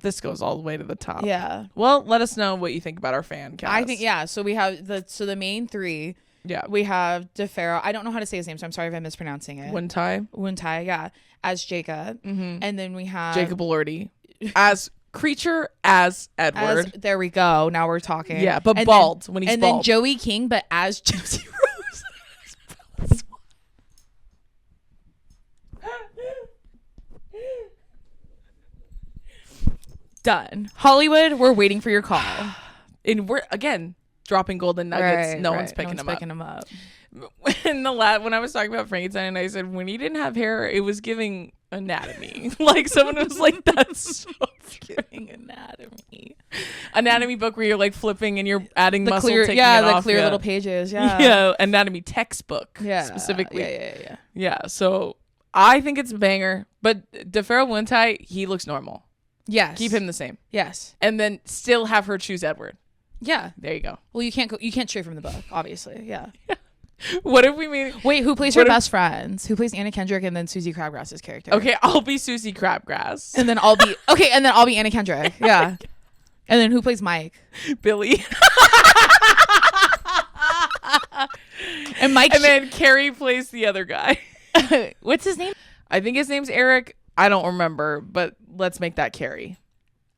This goes all the way to the top. Yeah. Well, let us know what you think about our fan cast. I think So we have the main three. Yeah. We have DeFaro. I don't know how to say his name, so I'm sorry if I'm mispronouncing it. Wuntai, yeah, as Jacob, and then we have Jacob Elordi as Creature as Edward. there we go. Now we're talking. Yeah, but And bald then, when he's and bald. then Joey King, but as Gypsy Rose. Done. Hollywood, we're waiting for your call. And we're again dropping golden nuggets. No one's picking them up. When when I was talking about Frankenstein, and I said when he didn't have hair, it was giving anatomy. Like someone was like, "That's so Giving anatomy book where you're like flipping and you're adding the muscle, clear, taking yeah, it the off. clear little pages, yeah, Yeah, anatomy textbook, yeah, specifically. yeah. Yeah, so I think it's a banger. But DeFaro Wuntai, he looks normal. Yes, Keep him the same, yes, and then still have her choose Edward. yeah. There you go. Well, you can't stray from the book, obviously. Yeah. What if we made? Wait, who plays her best friends? Who plays Anna Kendrick and then Susie Crabgrass's character? Okay, I'll be Susie Crabgrass. And then I'll be Anna Kendrick. Yeah. And then who plays Mike? Billy. And Mike. And then Carrie plays the other guy. What's his name? I think his name's Eric. I don't remember, but let's make that Carrie.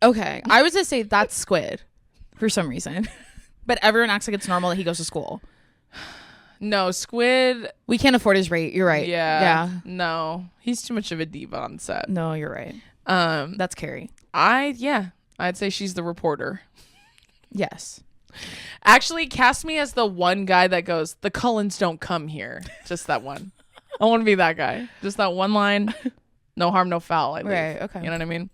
Okay. I was gonna say that's Squid for some reason. But everyone acts like it's normal that he goes to school. No, Squid. We can't afford his rate. You're right. Yeah. No, he's too much of a diva on set. No, you're right. That's Carrie. I'd say she's the reporter. Yes. Actually, cast me as the one guy that goes, "The Cullens don't come here." Just that one. I want to be that guy. Just that one line. No harm, no foul. I leave. Right, okay. You know what I mean?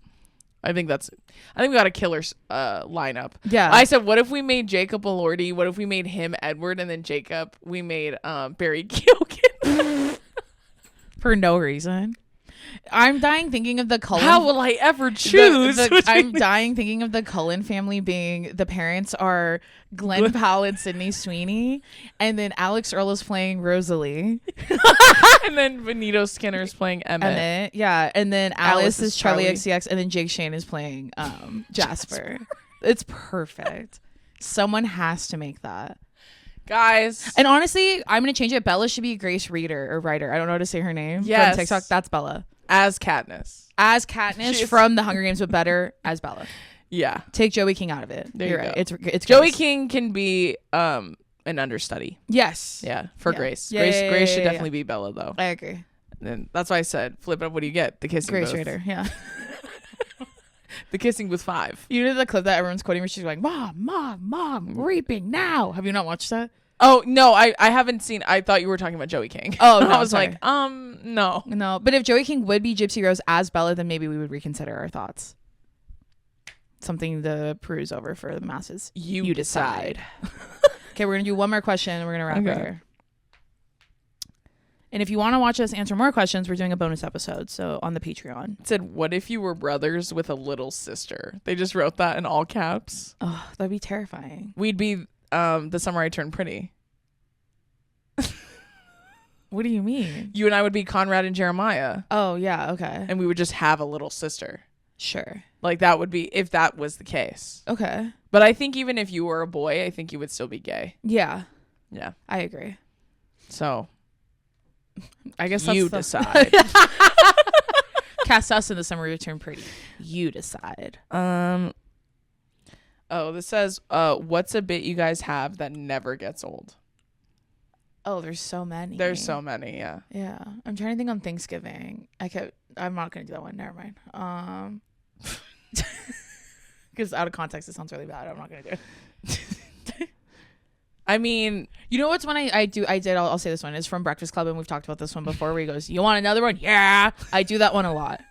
I think we got a killer lineup. Yeah. I said, what if we made Jacob Elordi? What if we made him Edward, and then Jacob we made Barry Keoghan? For no reason. I'm dying thinking of the Cullen. How will I ever choose? I'm dying thinking of the Cullen family being the parents are Glen Powell and Sydney Sweeney, and then Alex Earl is playing Rosalie, and then Benito Skinner is playing Emmett. Yeah, and then Alice is Charlie Charlie. XCX, and then Jake Shane is playing Jasper. It's perfect. Someone has to make that. Guys. And honestly, I'm gonna change it. Bella should be Grace Reader or Writer. I don't know how to say her name. Yes. From TikTok. That's Bella. As Katniss. As Katniss from The Hunger Games, but better as Bella. Yeah. Take Joey King out of it. There You're you right. go. It's Joey Grace. King can be an understudy. Yes. Yeah. For Yeah. Grace. Yeah, Grace yeah, should yeah. definitely be Bella though. I agree. And that's why I said flip it up. What do you get? The kissing Grace booth. Reader. Yeah. The kissing booth 5. You know the clip that everyone's quoting where she's like, Mom, raping now. Have you not watched that? Oh no, I haven't seen. I thought you were talking about Joey King. Oh, no, I was sorry. like, no. No. But if Joey King would be Gypsy Rose as Bella, then maybe we would reconsider our thoughts. Something to peruse over for the masses. You decide. Okay, we're gonna do one more question and we're gonna wrap Okay. it here. And if you want to watch us answer more questions, we're doing a bonus episode. So on the Patreon. It said, what if you were brothers with a little sister? They just wrote that in all caps. Oh, that'd be terrifying. We'd be the Summer I Turned Pretty. What do you mean? You and I would be Conrad and Jeremiah, Oh, yeah. Okay. and we would just have a little sister. Sure. Like that would be if that was the case. Okay. But I think even if you were a boy, I think you would still be gay. Yeah. Yeah. I agree. So I guess you that's decide. Cast us in the summer return pretty. You decide. Oh, this says, what's a bit you guys have that never gets old? Oh, there's so many. There's so many, yeah. Yeah. I'm trying to think on Thanksgiving. I'm not going to do that one. Never mind. Because out of context, it sounds really bad. I'm not going to do it. I mean, you know what's one I'll say this one. It's from Breakfast Club, and we've talked about this one before, where he goes, you want another one? Yeah. I do that one a lot.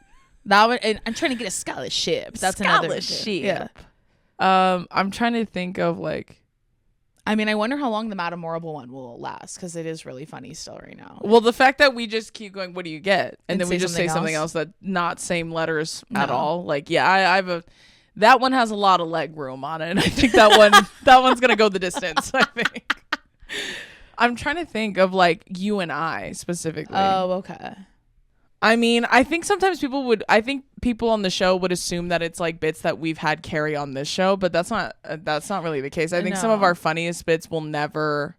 That one, and I'm trying to get a scholarship. That's another one. Yeah. I'm trying to think of like, I mean, I wonder how long the Madame Morrible one will last, because it is really funny still right now. well, the fact that we just keep going, what do you get? And then we just say something else that not same letters at all. Like, yeah, I have that one has a lot of leg room on it. And I think that one's going to go the distance, I think. I'm trying to think of like you and I specifically. Oh, okay. I mean, I think sometimes people on the show would assume that it's like bits that we've had carry on this show, but that's not really the case. I think some of our funniest bits will never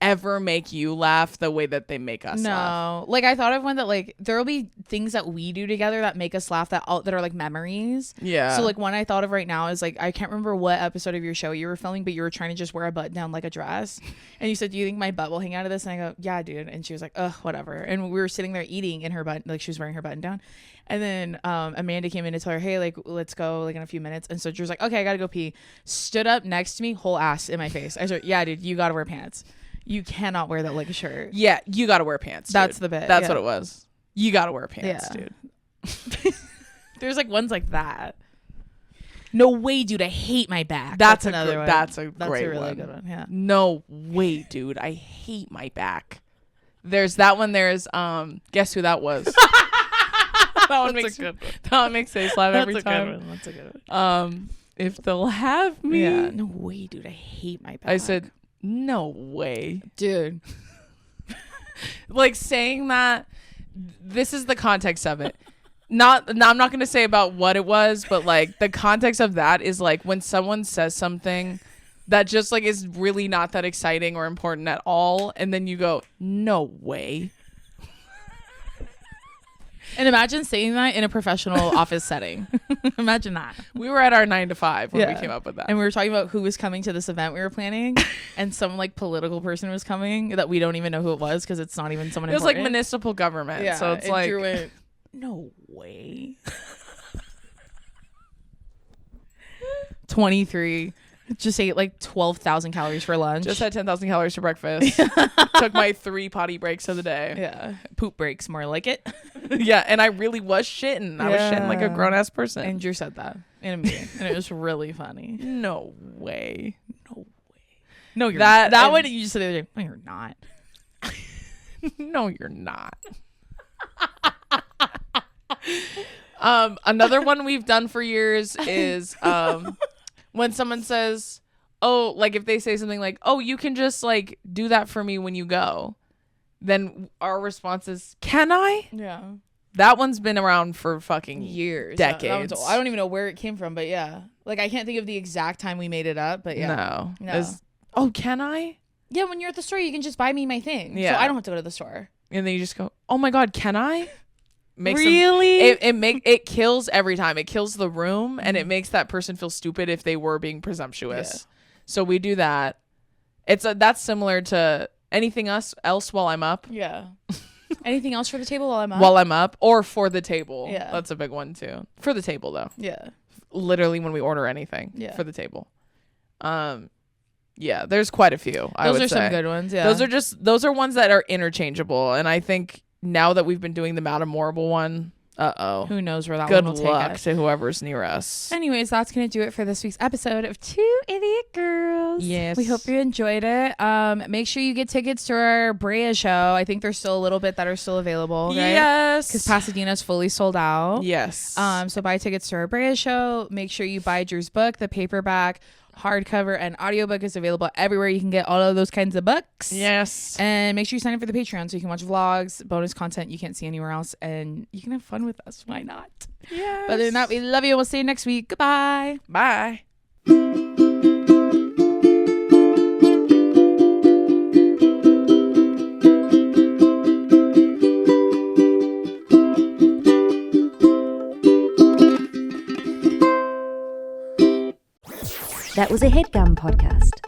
ever make you laugh the way that they make us laugh. Like I thought of one that like there'll be things that we do together that make us laugh that are like memories. Yeah. So like one I thought of right now is like, I can't remember what episode of your show you were filming, but you were trying to just wear a button down like a dress, and you said, do you think my butt will hang out of this? And I go, yeah, dude. And she was like, ugh, whatever. And we were sitting there eating in her button, like she was wearing her button down, and then Amanda came in to tell her, hey, like let's go like in a few minutes. And so Drew's like, okay, I gotta go pee. Stood up next to me, whole ass in my face. I said, yeah, dude, you gotta wear pants. You cannot wear that like a shirt. Yeah, you gotta wear pants, dude. That's the bit. That's what it was. You gotta wear pants, dude. There's like ones like that. No way, dude, I hate my back. That's another one. That's a great really one. good one. Yeah. No way, dude, I hate my back. There's that one. There's guess who that was? That one makes good one. That one makes face laugh every time. That's a good one. If they'll have me. Yeah. No way, dude, I hate my back. I said, no way, dude. Like saying that, this is the context of it. I'm not going to say about what it was, but like the context of that is like when someone says something that just like is really not that exciting or important at all, and then you go, no way. And imagine saying that in a professional office setting. Imagine that. We were at our 9 to 5 when we came up with that. And we were talking about who was coming to this event we were planning. And some like political person was coming that we don't even know who it was, because it's not even someone important. It was like municipal government. Yeah, so it's and like, Drew went, no way. 23. Just ate like 12,000 calories for lunch. Just had 10,000 calories for breakfast. Took my 3 potty breaks of the day. Yeah. Poop breaks, more like it. Yeah, and I really was shitting. I was shitting like a grown-ass person. And Drew said that in a meeting. And it was really funny. No way. No way. No, you're that not. That one you just said the other day. No, you're not. No, you're not. Another one we've done for years is when someone says, oh, like if they say something like, oh, you can just like do that for me when you go, then our response is, can I? Yeah. That one's been around for fucking years. Decades. I don't even know where it came from, but yeah. Like I can't think of the exact time we made it up, but yeah. No. Oh, can I? Yeah, when you're at the store, you can just buy me my thing. Yeah. So I don't have to go to the store. And then you just go, oh my God, can I? Really? It kills every time. It kills the room, and it makes that person feel stupid if they were being presumptuous. Yeah. So we do that. That's similar to anything else while I'm up. Yeah. Anything else for the table while I'm up? While I'm up, or for the table. Yeah. That's a big one too. For the table though. Yeah. Literally when we order anything. Yeah. For the table. Yeah, there's quite a few. Those are some good ones. Yeah. Those are ones that are interchangeable, and I think now that we've been doing the Madame Morrible one, who knows where that good one will take luck us. to whoever's near us. Anyways, that's gonna do it for this week's episode of Two Idiot Girls. Yes. We hope you enjoyed it. Make sure you get tickets to our BREA show. I think there's still a little bit that are still available, right? Yes. Because Pasadena's fully sold out. Yes. So buy tickets to our BREA show. Make sure you buy Drew's book. The paperback, hardcover, and audiobook is available everywhere you can get all of those kinds of books. Yes. And make sure you sign up for the Patreon so you can watch vlogs, bonus content you can't see anywhere else, and you can have fun with us. Why not? Yes. But other than that, we love you. We'll see you next week. Goodbye. Bye. That was a headgum podcast.